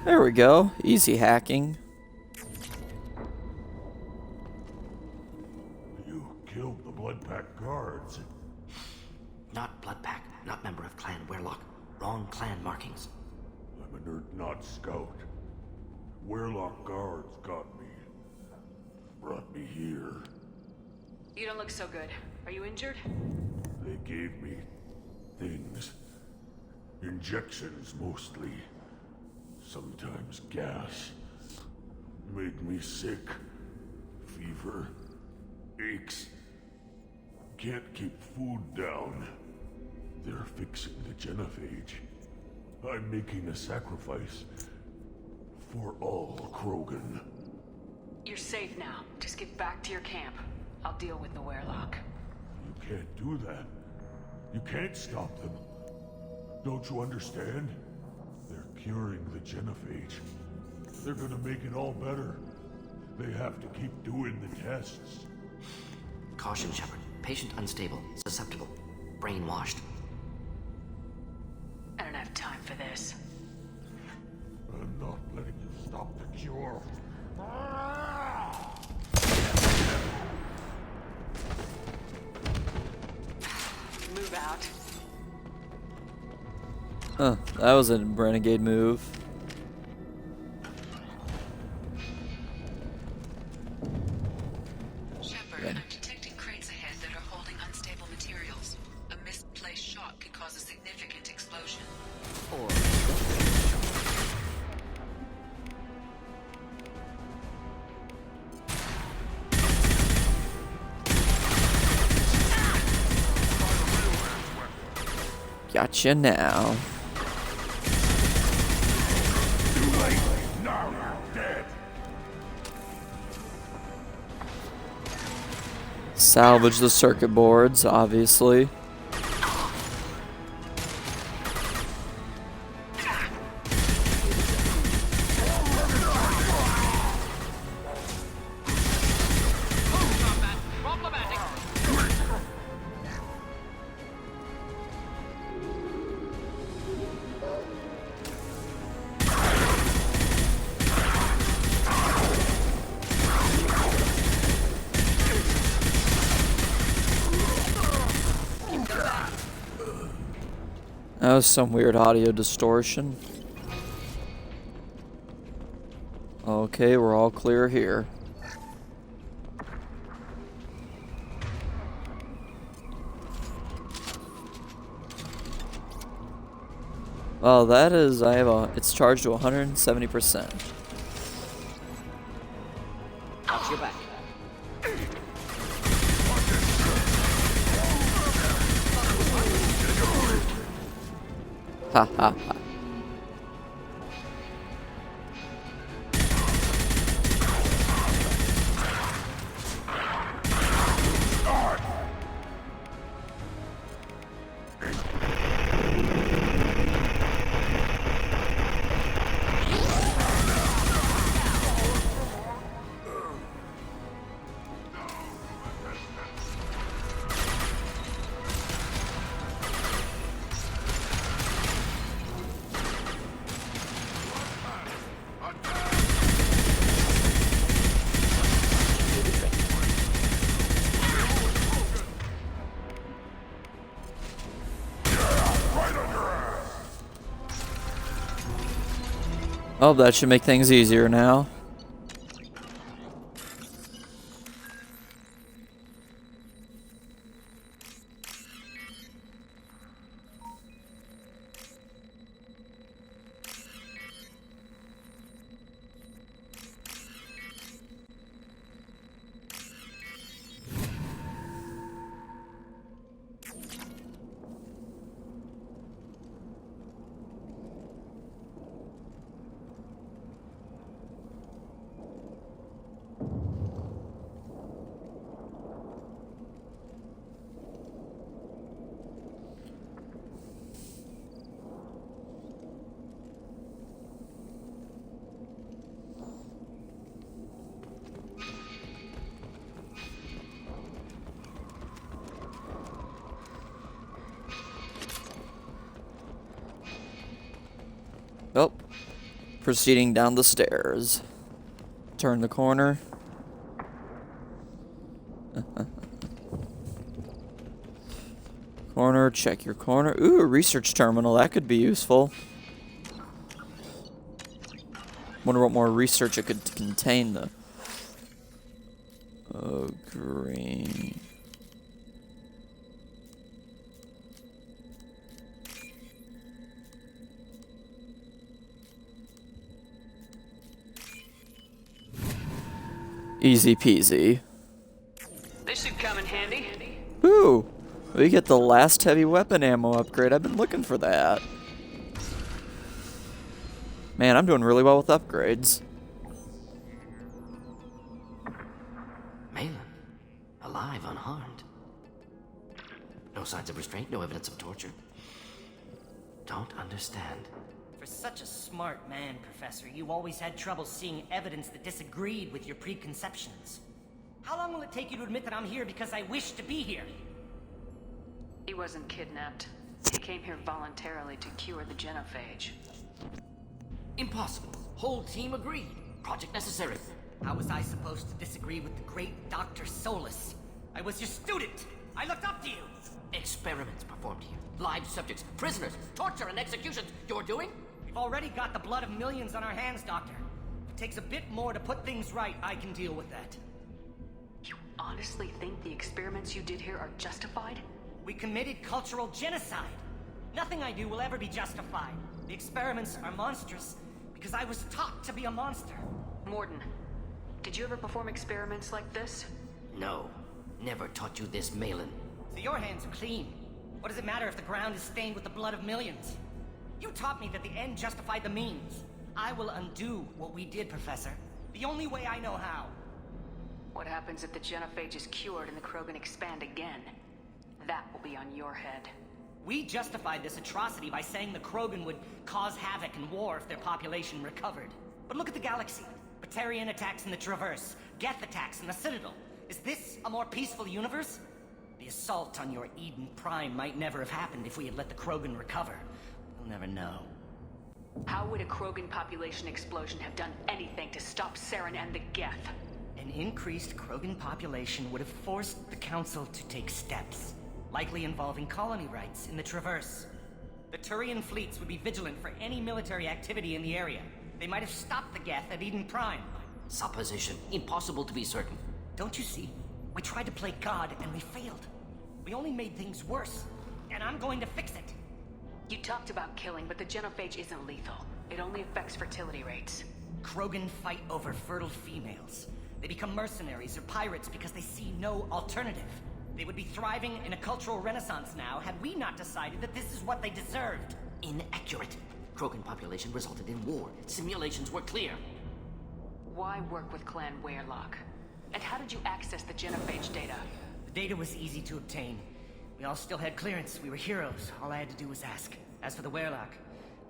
There we go. Easy hacking. You killed the Bloodpack guards. Not Bloodpack, not member of Clan Werlock. Wrong clan markings. I'm a nerd, not scout. Werlock guards got me. Brought me here. You don't look so good. Are you injured? They gave me things. Injections mostly. Sometimes gas. Made me sick. Fever. Aches. Can't keep food down. They're fixing the genophage. I'm making a sacrifice. For all Krogan. You're safe now. Just get back to your camp. I'll deal with the Werlock. You can't do that. You can't stop them. Don't you understand? They're curing the genophage. They're gonna make it all better. They have to keep doing the tests. Caution, Shepard. Patient unstable, susceptible, brainwashed. I don't have time for this. I'm not letting you stop the cure. Move out. That was a renegade move. Shepard, I'm detecting crates ahead that are holding unstable materials. A misplaced shot could cause a significant explosion. Or Gotcha now. Too late. Now you're dead. Salvage the circuit boards, obviously. That was some weird audio distortion. Okay, we're all clear here. Oh, that is, it's charged to 170%. watch your back. Ha ha ha. Oh, that should make things easier now. Proceeding down the stairs. Turn the corner. Corner, check your corner. Ooh, a research terminal. That could be useful. Wonder what more research it could contain, though. Oh, green. Easy peasy. This should come in handy. Ooh, we get the last heavy weapon ammo upgrade. I've been looking for that. Man, I'm doing really well with upgrades. Malin, alive, unharmed. No signs of restraint, no evidence of torture. Don't understand. For such a smart man, Professor, you always had trouble seeing evidence that disagreed with your preconceptions. How long will it take you to admit that I'm here because I wish to be here? He wasn't kidnapped. He came here voluntarily to cure the genophage. Impossible. Whole team agreed. Project necessary. How was I supposed to disagree with the great Dr. Solus? I was your student! I looked up to you! Experiments performed here. Live subjects, prisoners, torture and executions. You're doing? We've already got the blood of millions on our hands, Doctor. If it takes a bit more to put things right, I can deal with that. You honestly think the experiments you did here are justified? We committed cultural genocide. Nothing I do will ever be justified. The experiments are monstrous because I was taught to be a monster. Morden, did you ever perform experiments like this? No. Never taught you this, Malin. So your hands are clean. What does it matter if the ground is stained with the blood of millions? You taught me that the end justified the means. I will undo what we did, Professor. The only way I know how. What happens if the genophage is cured and the Krogan expand again? That will be on your head. We justified this atrocity by saying the Krogan would cause havoc and war if their population recovered. But look at the galaxy. Batarian attacks in the Traverse, Geth attacks in the Citadel. Is this a more peaceful universe? The assault on your Eden Prime might never have happened if we had let the Krogan recover. We'll never know. How would a Krogan population explosion have done anything to stop Saren and the Geth? An increased Krogan population would have forced the Council to take steps, likely involving colony rights in the Traverse. The Turian fleets would be vigilant for any military activity in the area. They might have stopped the Geth at Eden Prime. Supposition. Impossible to be certain. Don't you see? We tried to play God and we failed. We only made things worse, and I'm going to fix it. You talked about killing, but the genophage isn't lethal. It only affects fertility rates. Krogan fight over fertile females. They become mercenaries or pirates because they see no alternative. They would be thriving in a cultural renaissance now had we not decided that this is what they deserved. Inaccurate. Krogan population resulted in war. Simulations were clear. Why work with Clan Weyrloc? And how did you access the genophage data? The data was easy to obtain. We all still had clearance. We were heroes. All I had to do was ask. As for the Weyrloc,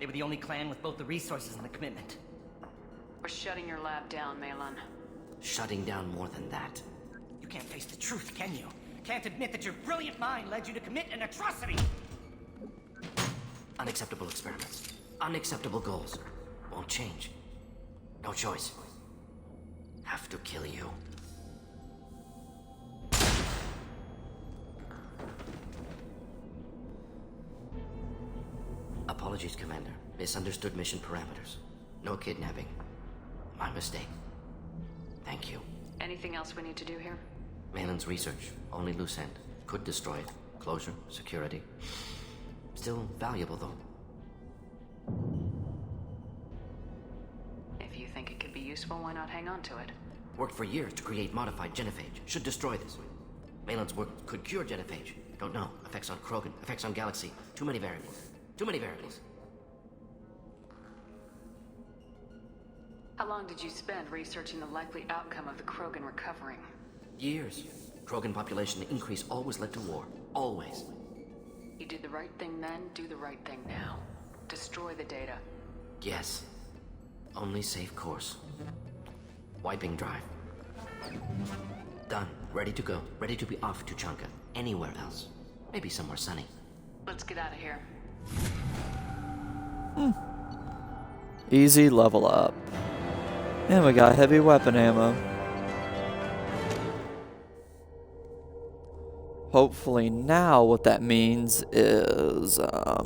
they were the only clan with both the resources and the commitment. We're shutting your lab down, Malin. Shutting down more than that. You can't face the truth, can you? Can't admit that your brilliant mind led you to commit an atrocity! Unacceptable experiments. Unacceptable goals. Won't change. No choice. Have to kill you. Apologies, Commander. Misunderstood mission parameters. No kidnapping. My mistake. Thank you. Anything else we need to do here? Malin's research. Only loose end. Could destroy it. Closure. Security. Still valuable, though. If you think it could be useful, why not hang on to it? Worked for years to create modified genophage. Should destroy this. Malin's work could cure genophage. Don't know. Effects on Krogan. Effects on Galaxy. Too many variables. Too many variables. How long did you spend researching the likely outcome of the Krogan recovering? Years. Krogan population increase always led to war. Always. You did the right thing then, do the right thing now. Destroy the data. Yes. Only safe course. Wiping drive. Done. Ready to go. Ready to be off to Chanka. Anywhere else. Maybe somewhere sunny. Let's get out of here. Easy level up. And we got heavy weapon ammo. Hopefully now what that means is, I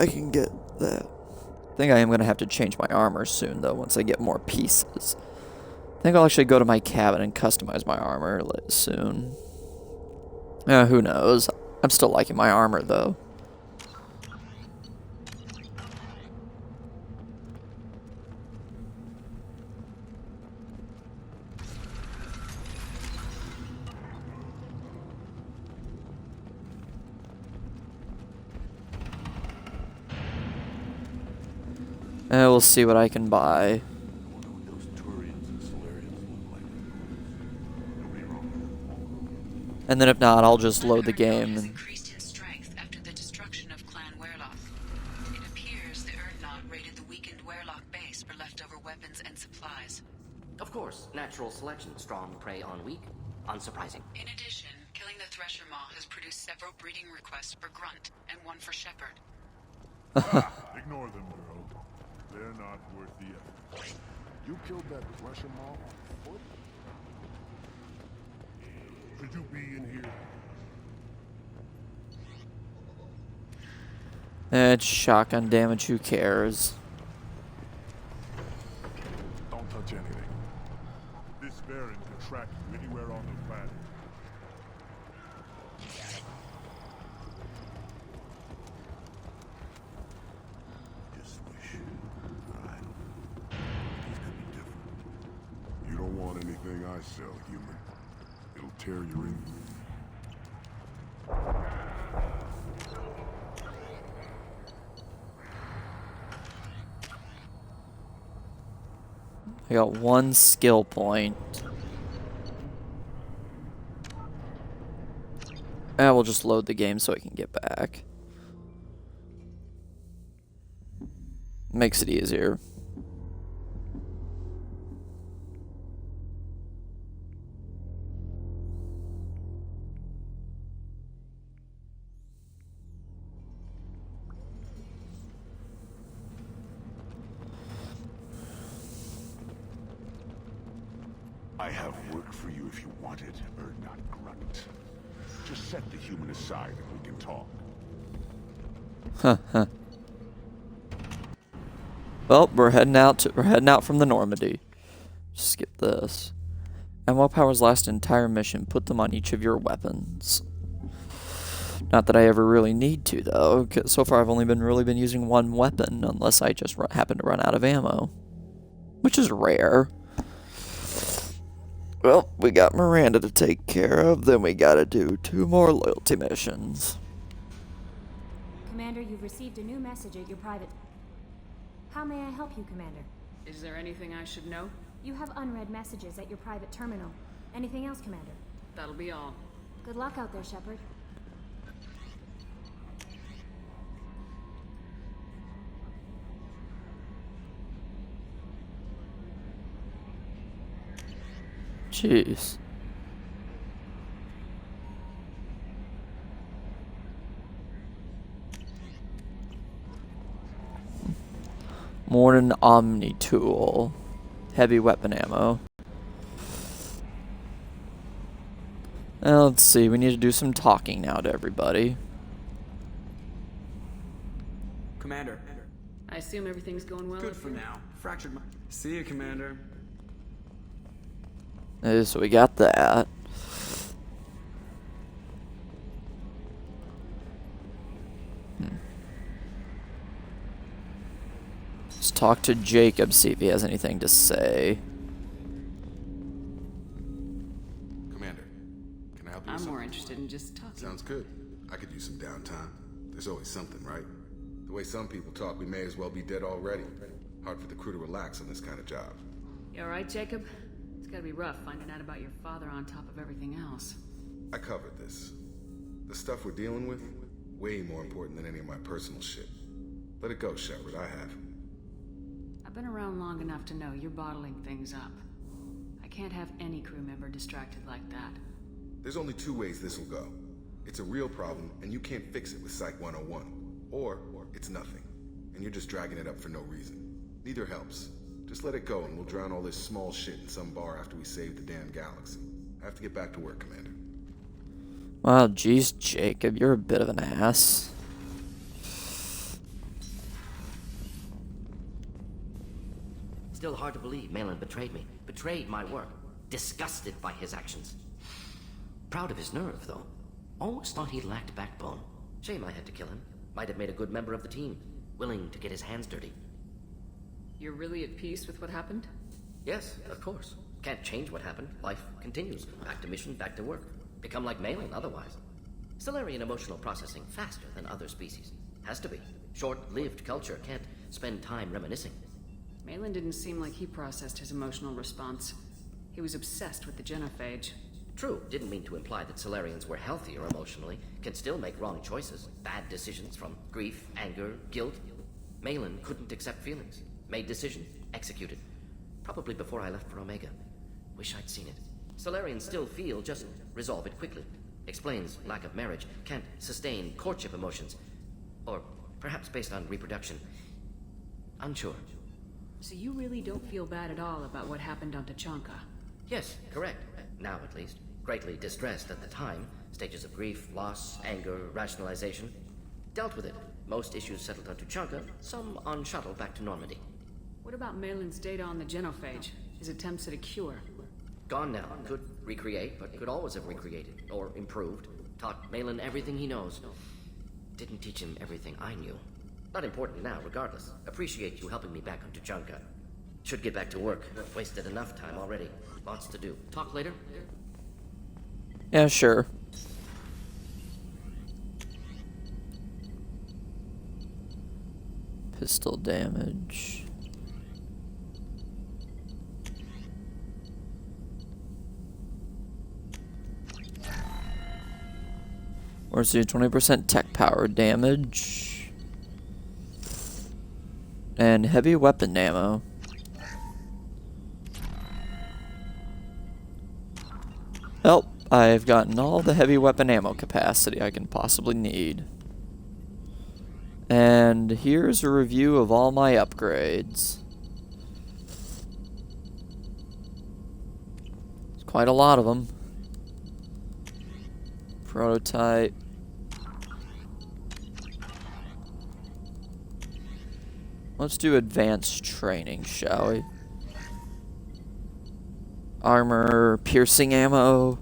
can get that. I think I am going to have to change my armor soon, though, once I get more pieces. I think I'll actually go to my cabin and customize my armor soon. Who knows? I'm still liking my armor, though. We'll see what I can buy. Those Turians and Solarians look like. Nobody wrong. And then if not, I'll just load the game. Has increased in strength after the destruction of Clan Werlock. It appears the Erdnot raided the weakened Werlock base for leftover weapons and supplies. Of course, natural selection. Strong prey on weak. Unsurprising. In addition, killing the Thresher Maw has produced several breeding requests for Grunt and one for Shepherd. Ignore them, girl. They're not worth the effort. You killed that Thresher Maw on foot? Should you be in here? It's shotgun damage, who cares? Don't touch anything. This variant can track you anywhere on the planet. Just wish. Alright. Things could be different. You don't want anything I sell, human. It'll tear your in. I got one skill point. And we'll just load the game so I can get back. Makes it easier. I have work for you if you want it, Erdnot Grunt. Just set the human aside and we can talk. Well, we're heading out from the Normandy. Skip this. Ammo powers last entire mission. Put them on each of your weapons. Not that I ever really need to, though, 'cause so far I've only really been using one weapon, unless I just happen to run out of ammo. Which is rare. Well, we got Miranda to take care of, then we gotta do 2 more loyalty missions. Commander, you've received a new message at your private... How may I help you, Commander? Is there anything I should know? You have unread messages at your private terminal. Anything else, Commander? That'll be all. Good luck out there, Shepard. Jeez. Modern Omni Tool. Heavy weapon ammo. Let's see, we need to do some talking now to everybody. Commander. I assume everything's going well. Good for now. Fractured my... See you, Commander. So we got that. Let's talk to Jacob, see if he has anything to say. Commander, can I help you with I'm something? more interested in just talking. Sounds good. I could use some downtime. There's always something, right? The way some people talk, we may as well be dead already. Hard for the crew to relax on this kind of job. You alright, Jacob? It's gotta be rough finding out about your father on top of everything else. I covered this. The stuff we're dealing with, way more important than any of my personal shit. Let it go, Shepard. I have. I've been around long enough to know you're bottling things up. I can't have any crew member distracted like that. There's only 2 ways this will go. It's a real problem, and you can't fix it with Psych 101. Or it's nothing. and you're just dragging it up for no reason. Neither helps. Just let it go and we'll drown all this small shit in some bar after we save the damn galaxy. I have to get back to work, Commander. Wow, geez, Jacob, you're a bit of an ass. Still hard to believe Malin betrayed me. Betrayed my work. Disgusted by his actions. Proud of his nerve, though. Almost thought he lacked backbone. Shame I had to kill him. Might have made a good member of the team. Willing to get his hands dirty. You're really at peace with what happened? Yes, of course. Can't change what happened. Life continues. Back to mission, back to work. Become like Malin otherwise. Solarian emotional processing faster than other species. Has to be. Short-lived culture can't spend time reminiscing. Malin didn't seem like he processed his emotional response. He was obsessed with the genophage. True, didn't mean to imply that Solarians were healthier emotionally, can still make wrong choices, bad decisions from grief, anger, guilt. Malin couldn't accept feelings, made decision, executed. Probably before I left for Omega. Wish I'd seen it. Solarians still feel, just resolve it quickly. Explains lack of marriage, can't sustain courtship emotions. Or perhaps based on reproduction. Unsure. So you really don't feel bad at all about what happened on Tachanka? Yes, correct. Now at least. Greatly distressed at the time. Stages of grief, loss, anger, rationalization. Dealt with it. Most issues settled on Tuchanka, some on shuttle back to Normandy. What about Malin's data on the genophage? His attempts at a cure? Gone now. Could recreate, but could always have recreated. Or improved. Taught Malin everything he knows. Didn't teach him everything I knew. Not important now, regardless. Appreciate you helping me back on Tuchanka. Should get back to work. Wasted enough time already. Lots to do. Talk later? Yeah, sure. Pistol damage. Or do 20% tech power damage. And heavy weapon ammo. Well, I've gotten all the heavy weapon ammo capacity I can possibly need. And here's a review of all my upgrades. There's quite a lot of them. Prototype. Let's do advanced training, shall we? Armor, piercing ammo,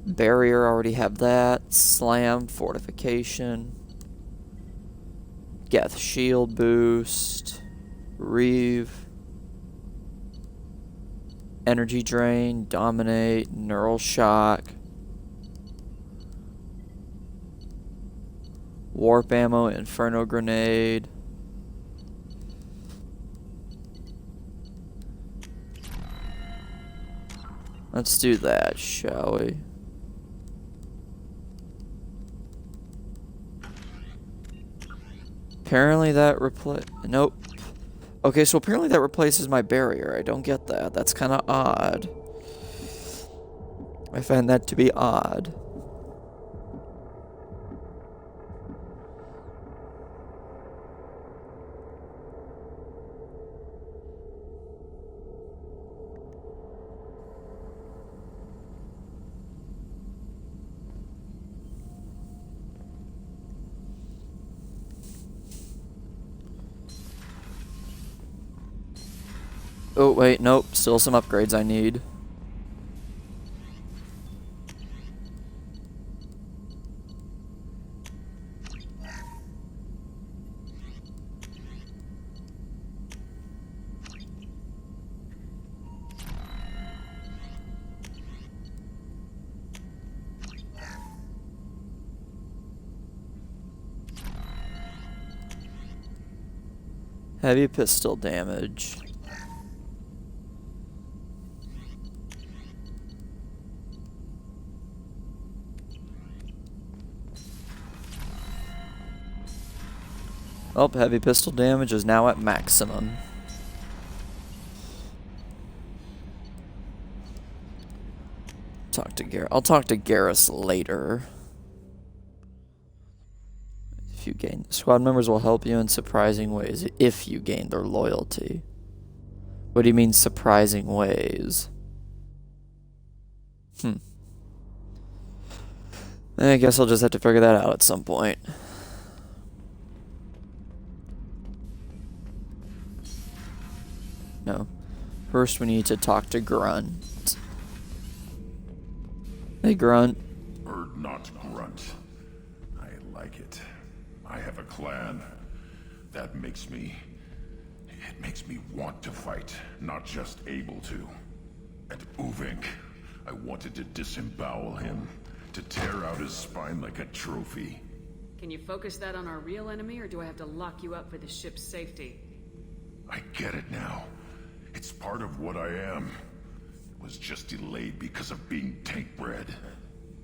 barrier, already have that. Slam, fortification. Geth, shield boost. Reeve. Energy drain, dominate, neural shock. Warp ammo, inferno grenade. Let's do that, shall we? Apparently that nope. Okay, so apparently that replaces my barrier. I don't get that. That's kind of odd. I find that to be odd. Oh, wait, nope. Still some upgrades I need. Heavy pistol damage. Oh, heavy pistol damage is now at maximum. I'll talk to Garrus later. you gain. Squad members will help you in surprising ways if you gain their loyalty. What do you mean surprising ways? I guess I'll just have to figure that out at some point. No. First we need to talk to Grunt. Hey, Grunt. Not Grunt. I like it. I have a clan. That makes me... It makes me want to fight, not just able to. And Uvink, I wanted to disembowel him, to tear out his spine like a trophy. Can you focus that on our real enemy, or do I have to lock you up for the ship's safety? I get it now. It's part of what I am. It was just delayed because of being tank-bred.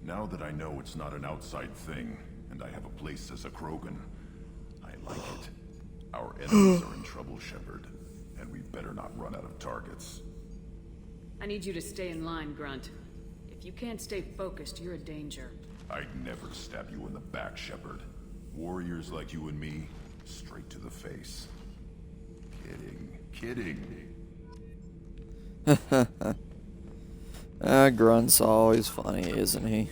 Now that I know it's not an outside thing, and I have a place as a Krogan, I like it. Our enemies are in trouble, Shepard, and we better not run out of targets. I need you to stay in line, Grunt. If you can't stay focused, you're a danger. I'd never stab you in the back, Shepard. Warriors like you and me, straight to the face. Kidding. Grunt's always funny, isn't he?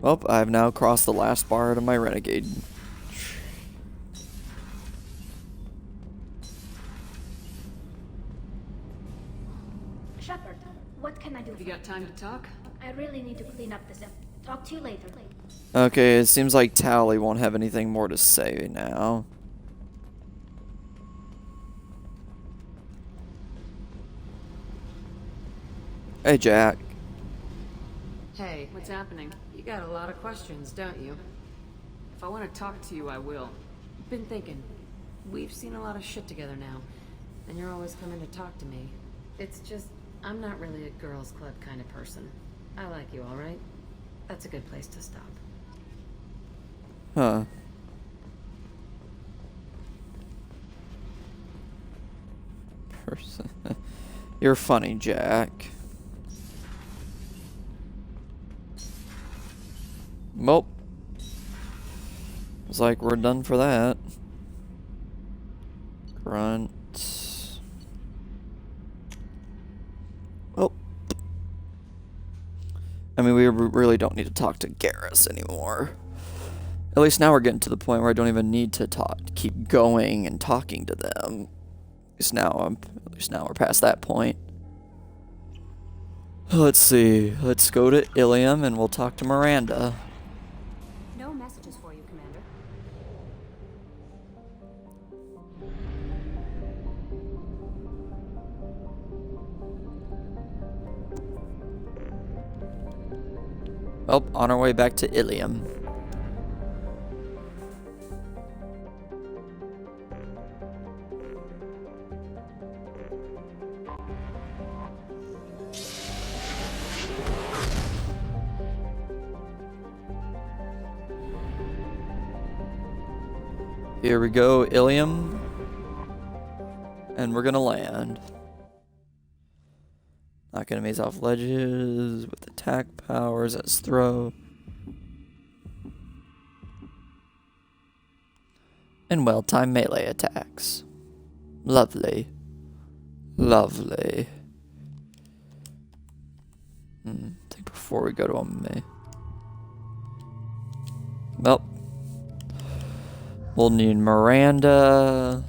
Well, I've now crossed the last bar to my renegade. Shepard, what can I do? You got time to talk? I really need to clean up this. Talk to you later. Okay, it seems like Tally won't have anything more to say now. Hey, Jack. Hey, what's happening? You got a lot of questions, don't you? If I want to talk to you, I will. Been thinking. We've seen a lot of shit together now, and you're always coming to talk to me. It's just, I'm not really a girls' club kind of person. I like you, all right? That's a good place to stop. Huh. You're funny, Jack. Well, looks like we're done for that. Grunt. Well, I mean, we really don't need to talk to Garrus anymore. At least now we're getting to the point where I don't even need to keep going and talking to them. At least now we're past that point. Let's see. Let's go to Ilium and we'll talk to Miranda. No messages for you, Commander. Well, on our way back to Ilium. Here we go, Ilium. And we're gonna land. Knock enemies off ledges with attack powers as throw. And well-timed melee attacks. Lovely. Lovely. I think before we go to a well, we'll need Miranda.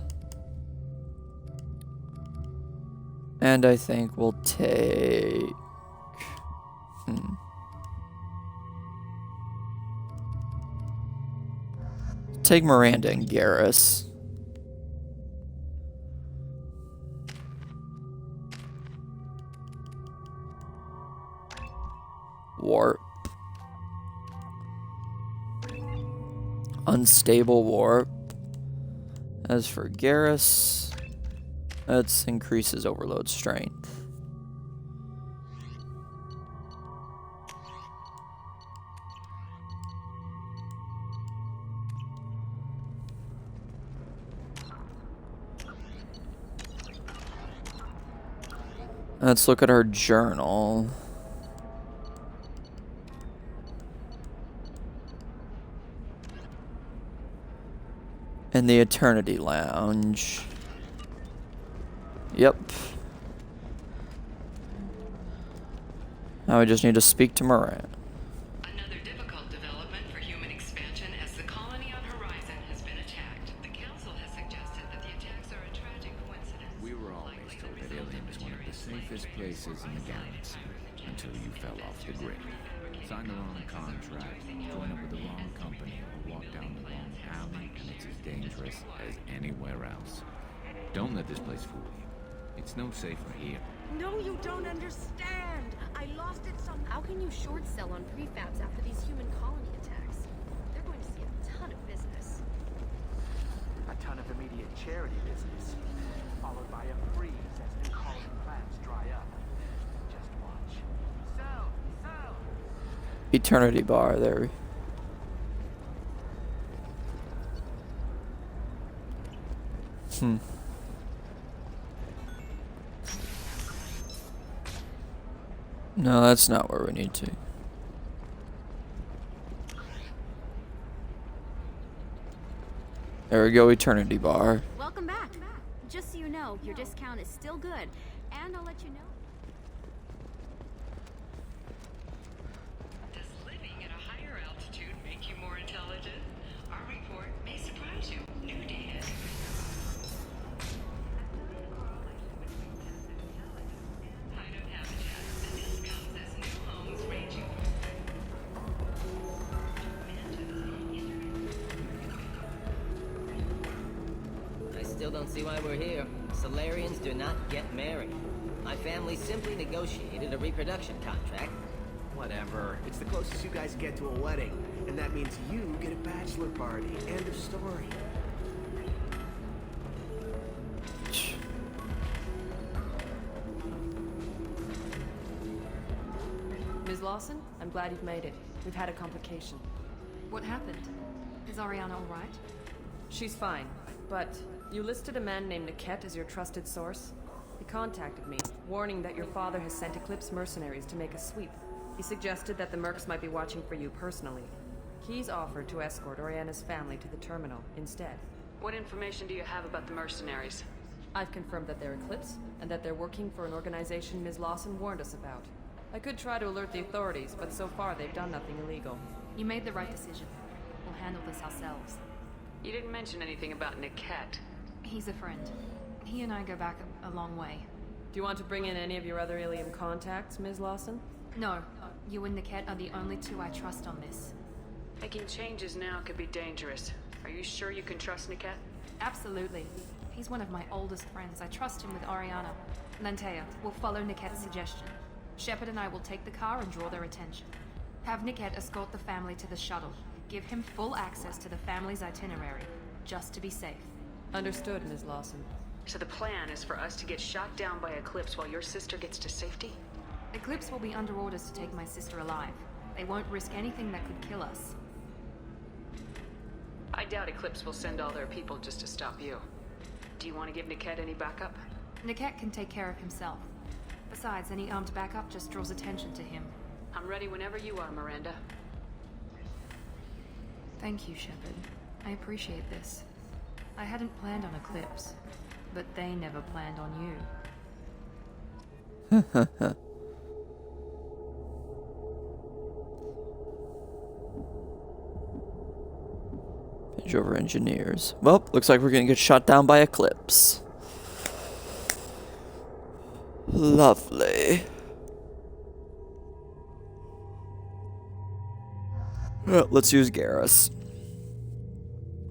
And I think we'll take... Take Miranda and Garrus. Warp. Unstable warp. As for Garrus, that increases overload strength. Let's look at our journal. In the Eternity Lounge. Yep. Now we just need to speak to Moran. Another difficult development for human expansion as the colony on Horizon has been attacked. The Council has suggested that the attacks are a tragic coincidence. We were always told that Alien was one of the safest places in the galaxy, until you fell off the grid. Signed the wrong contract, joined up with the wrong company, or walked down the wrong alley, and it's as dangerous as anywhere else. Don't let this place fool you. It's no safer here. No, you don't understand. I lost it some. How can you short sell on prefabs after these human colony attacks? They're going to see a ton of business. A ton of immediate charity business, followed by a freeze as new colony plans dry up. Just watch. So. Eternity Bar there. No, that's not where we need to. There we go, Eternity Bar. Welcome back. Just so you know, your discount is still good, and I'll let you know. Does living at a higher altitude make you more intelligent? Our report may surprise you. New data. Hideout habitat. This comes as new homes ranging I still don't see why we're here. Solarians do not get married. My family simply negotiated a reproduction contract. Whatever. It's the closest you guys get to a wedding. And that means you get a bachelor party. End of story. Ms. Lawson, I'm glad you've made it. We've had a complication. What happened? Is Ariana alright? She's fine, but you listed a man named Niket as your trusted source. He contacted me, warning that your father has sent Eclipse mercenaries to make a sweep. He suggested that the Mercs might be watching for you personally. He's offered to escort Oriana's family to the terminal instead. What information do you have about the mercenaries? I've confirmed that they're Eclipse, and that they're working for an organization Ms. Lawson warned us about. I could try to alert the authorities, but so far they've done nothing illegal. You made the right decision. We'll handle this ourselves. You didn't mention anything about Niket. He's a friend. He and I go back a long way. Do you want to bring in any of your other Ilium contacts, Ms. Lawson? No. You and Niket are the only two I trust on this. Making changes now could be dangerous. Are you sure you can trust Niket? Absolutely. He's one of my oldest friends. I trust him with Ariana. Lantea will follow Niket's suggestion. Shepard and I will take the car and draw their attention. Have Niket escort the family to the shuttle. Give him full access to the family's itinerary, just to be safe. Understood, Ms. Lawson. So the plan is for us to get shot down by Eclipse while your sister gets to safety? Eclipse will be under orders to take my sister alive. They won't risk anything that could kill us. I doubt Eclipse will send all their people just to stop you. Do you want to give Niket any backup? Niket can take care of himself. Besides, any armed backup just draws attention to him. I'm ready whenever you are, Miranda. Thank you, Shepard. I appreciate this. I hadn't planned on Eclipse, but they never planned on you. Page over engineers. Well, looks like we're gonna get shot down by Eclipse. Lovely. Well, let's use Garrus.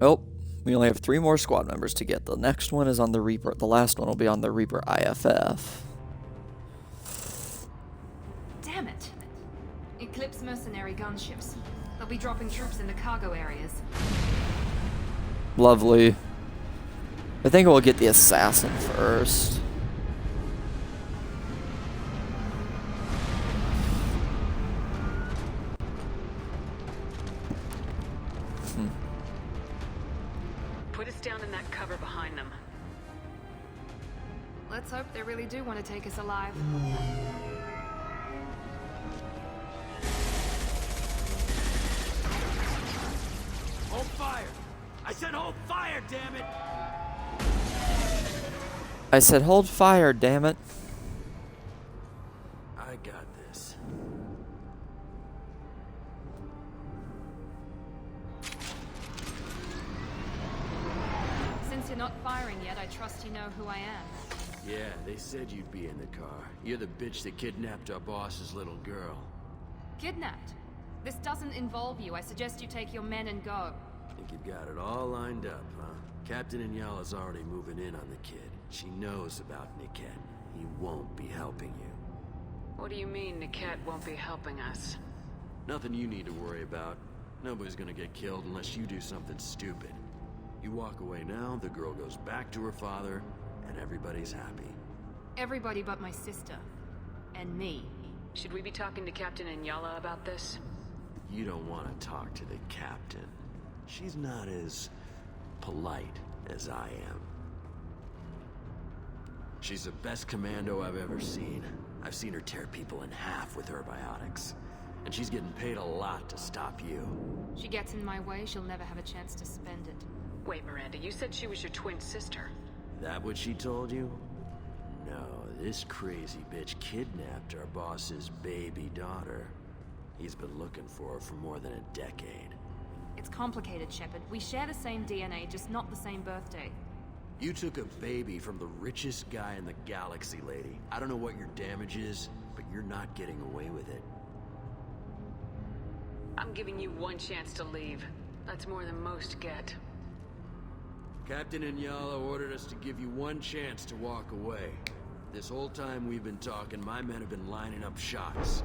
Oh, we only have 3 more squad members to get. The next one is on the Reaper. The last one will be on the Reaper IFF. Damn it! Eclipse mercenary gunships. They'll be dropping troops in the cargo areas. Lovely. I think we'll get the assassin first. Put us down in that cover behind them. Let's hope they really do want to take us alive. Hold fire! I said hold fire, damn it! I said hold fire, damn it. I got this. Since you're not firing yet, I trust you know who I am. Yeah, they said you'd be in the car. You're the bitch that kidnapped our boss's little girl. Kidnapped? This doesn't involve you. I suggest you take your men and go. Think you've got it all lined up, huh? Captain Inyala's already moving in on the kid. She knows about Niket. He won't be helping you. What do you mean Niket won't be helping us? Nothing you need to worry about. Nobody's gonna get killed unless you do something stupid. You walk away now, the girl goes back to her father, and everybody's happy. Everybody but my sister. And me. Should we be talking to Captain Inyala about this? You don't want to talk to the captain. She's not as polite as I am. She's the best commando I've ever seen. I've seen her tear people in half with her biotics. And she's getting paid a lot to stop you. She gets in my way, she'll never have a chance to spend it. Wait, Miranda, you said she was your twin sister. That what she told you? No, this crazy bitch kidnapped our boss's baby daughter. He's been looking for her for more than a decade. It's complicated, Shepard. We share the same DNA, just not the same birthday. You took a baby from the richest guy in the galaxy, lady. I don't know what your damage is, but you're not getting away with it. I'm giving you one chance to leave. That's more than most get. Captain Inyala ordered us to give you one chance to walk away. This whole time we've been talking, my men have been lining up shots.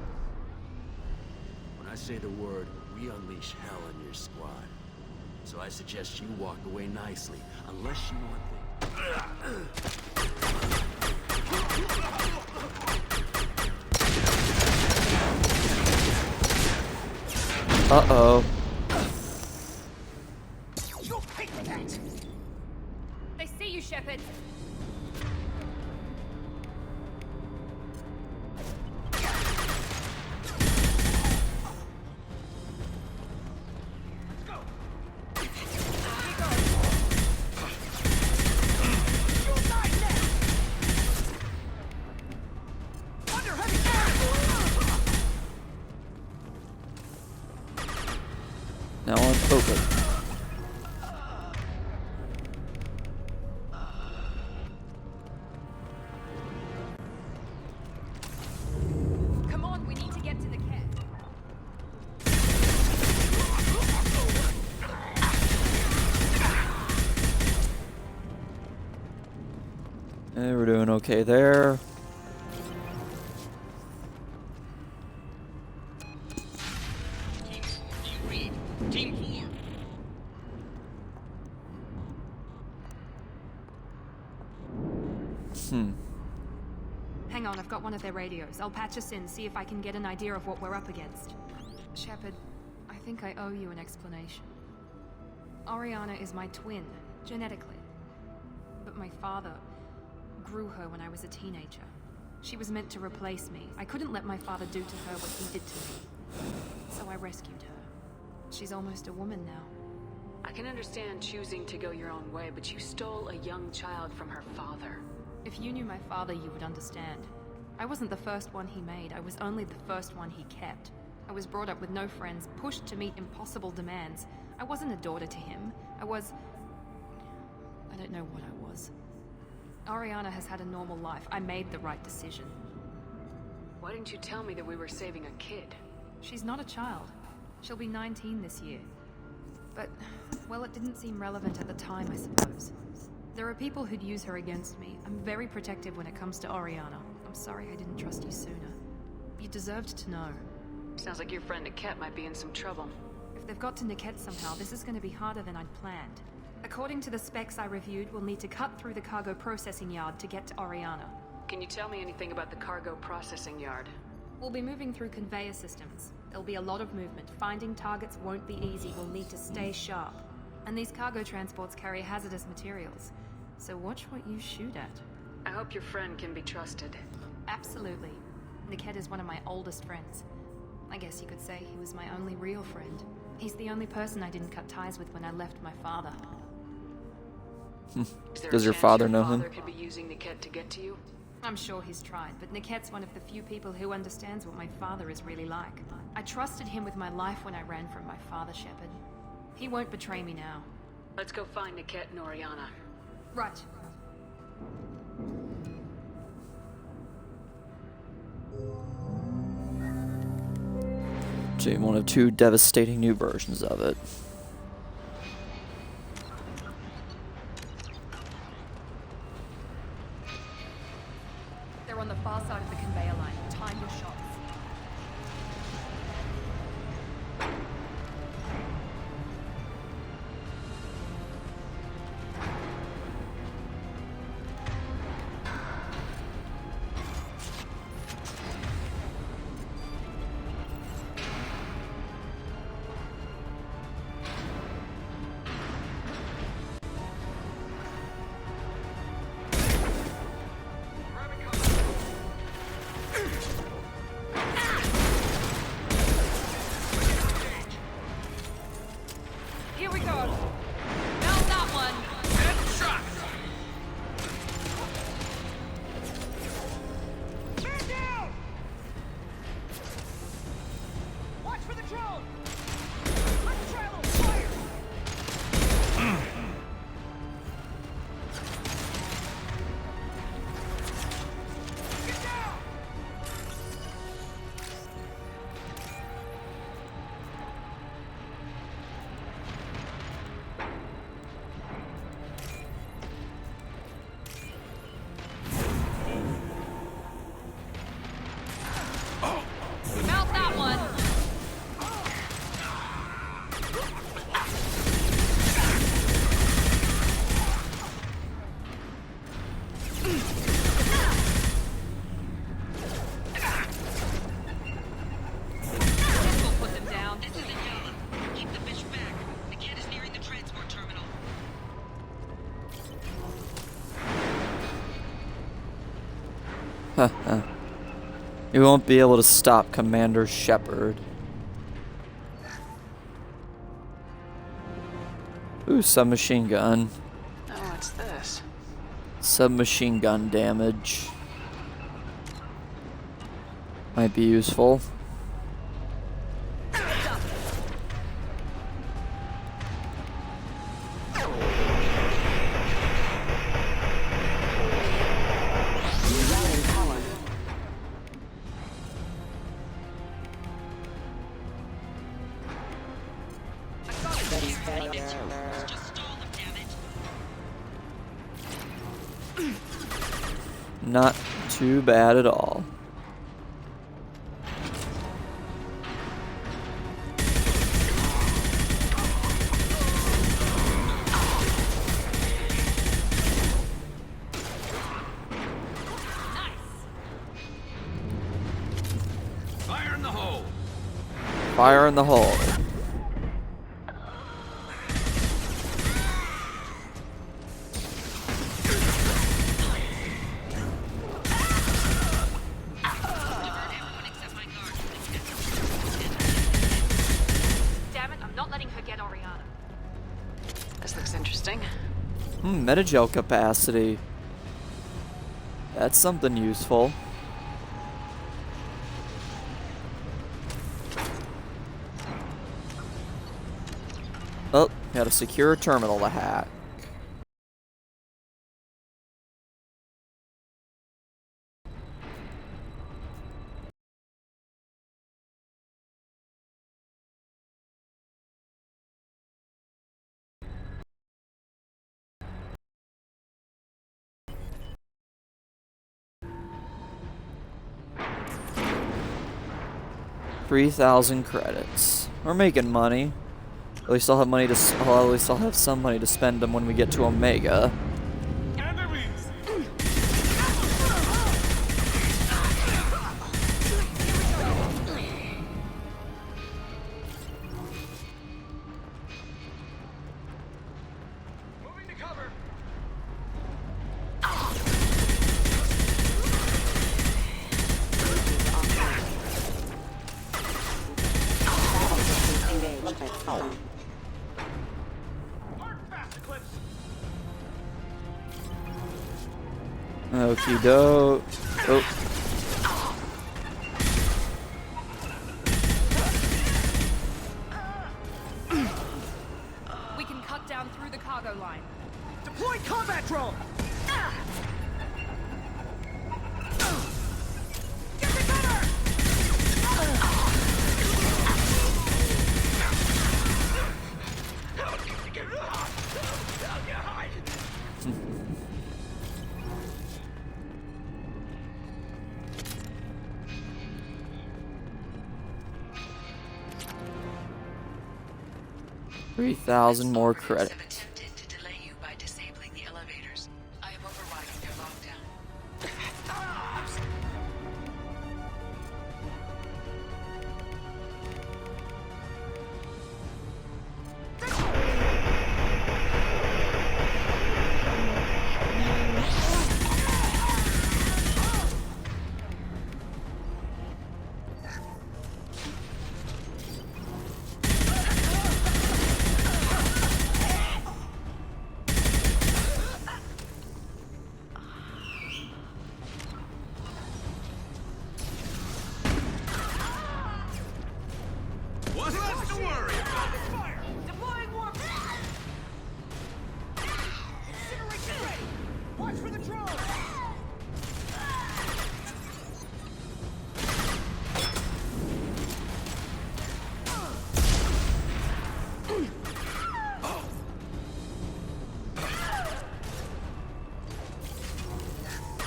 When I say the word, we unleash hell in your squad. So I suggest you walk away nicely, unless you want Uh-oh. You'll pay for that! They see you, Shepard! Now on open. Come on, we need to get to the kit. And we're doing okay there. Team 4. Hang on, I've got one of their radios. I'll patch us in, see if I can get an idea of what we're up against. Shepard, I think I owe you an explanation. Oriana is my twin, genetically. But my father grew her when I was a teenager. She was meant to replace me. I couldn't let my father do to her what he did to me. So I rescued her. She's almost a woman now. I can understand choosing to go your own way, but you stole a young child from her father. If you knew my father, you would understand. I wasn't the first one he made. I was only the first one he kept. I was brought up with no friends, pushed to meet impossible demands. I wasn't a daughter to him. I don't know what I was. Oriana has had a normal life. I made the right decision. Why didn't you tell me that we were saving a kid? She's not a child. She'll be 19 this year. But, well, it didn't seem relevant at the time, I suppose. There are people who'd use her against me. I'm very protective when it comes to Oriana. I'm sorry I didn't trust you sooner. You deserved to know. Sounds like your friend Niket might be in some trouble. If they've got to Niket somehow, this is going to be harder than I'd planned. According to the specs I reviewed, we'll need to cut through the cargo processing yard to get to Oriana. Can you tell me anything about the cargo processing yard? We'll be moving through conveyor systems. There'll be a lot of movement. Finding targets won't be easy. We'll need to stay sharp. And these cargo transports carry hazardous materials. So watch what you shoot at. I hope your friend can be trusted. Absolutely. Niket is one of my oldest friends. I guess you could say he was my only real friend. He's the only person I didn't cut ties with when I left my father. Does your father know him? Could be using Niket to get to you? I'm sure he's tried, but Niket's one of the few people who understands what my father is really like. I trusted him with my life when I ran from my father, Shepard. He won't betray me now. Let's go find Niket and Oriana. Right. One of two devastating new versions of it. They're on the far side of the conveyor line. Time your shots. Here we go. Melt that one. Headshot. Man down. Watch for the drone. Let's try a little fire. Get down. Melt that one! This will put them down. This isn't Yala. Keep the fish back. The kid is nearing the transport terminal. Haha. You won't be able to stop Commander Shepard. Ooh, submachine gun. Oh, what's this? Submachine gun damage. Might be useful. Not too bad at all. Fire in the hole! Fire in the hole. Damn it, I'm not letting her get Oriana. This looks interesting. Metagel capacity. That's something useful. Oh, got a secure terminal to hack. $3,000 credits. We're making money. At least I'll have money to. Well, at least I'll have some money to spend them when we get to Omega. Moving to cover. Mark fast, Eclipse. Okie doke. Oh. We can cut down through the cargo line. Deploy combat drone! Get me cover! $3,000 more credit. Attempted to delay you by disabling the elevators. I am overriding their lockdown. What's left to worry about? Fire! Deploying warp! Incineration ready! Watch for the drone!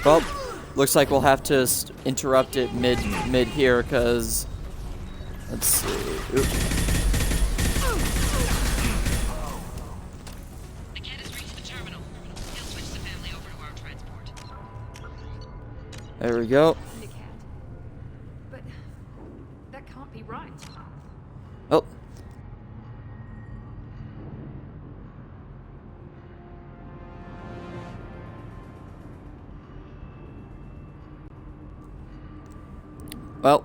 Well, looks like we'll have to interrupt it mid here, cause let's see. Oop. Niket has reached the terminal. He'll switch the family over to our transport. There we go. But that can't be right. Oh. Well,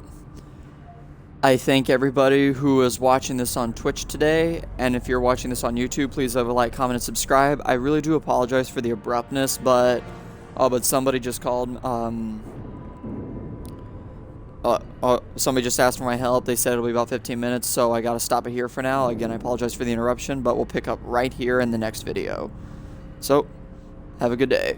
I thank everybody who is watching this on Twitch today, and if you're watching this on YouTube, please leave a like, comment, and subscribe. I really do apologize for the abruptness, but somebody just called. Somebody just asked for my help. They said it'll be about 15 minutes, so I gotta stop it here for now. Again, I apologize for the interruption, but we'll pick up right here in the next video. So, have a good day.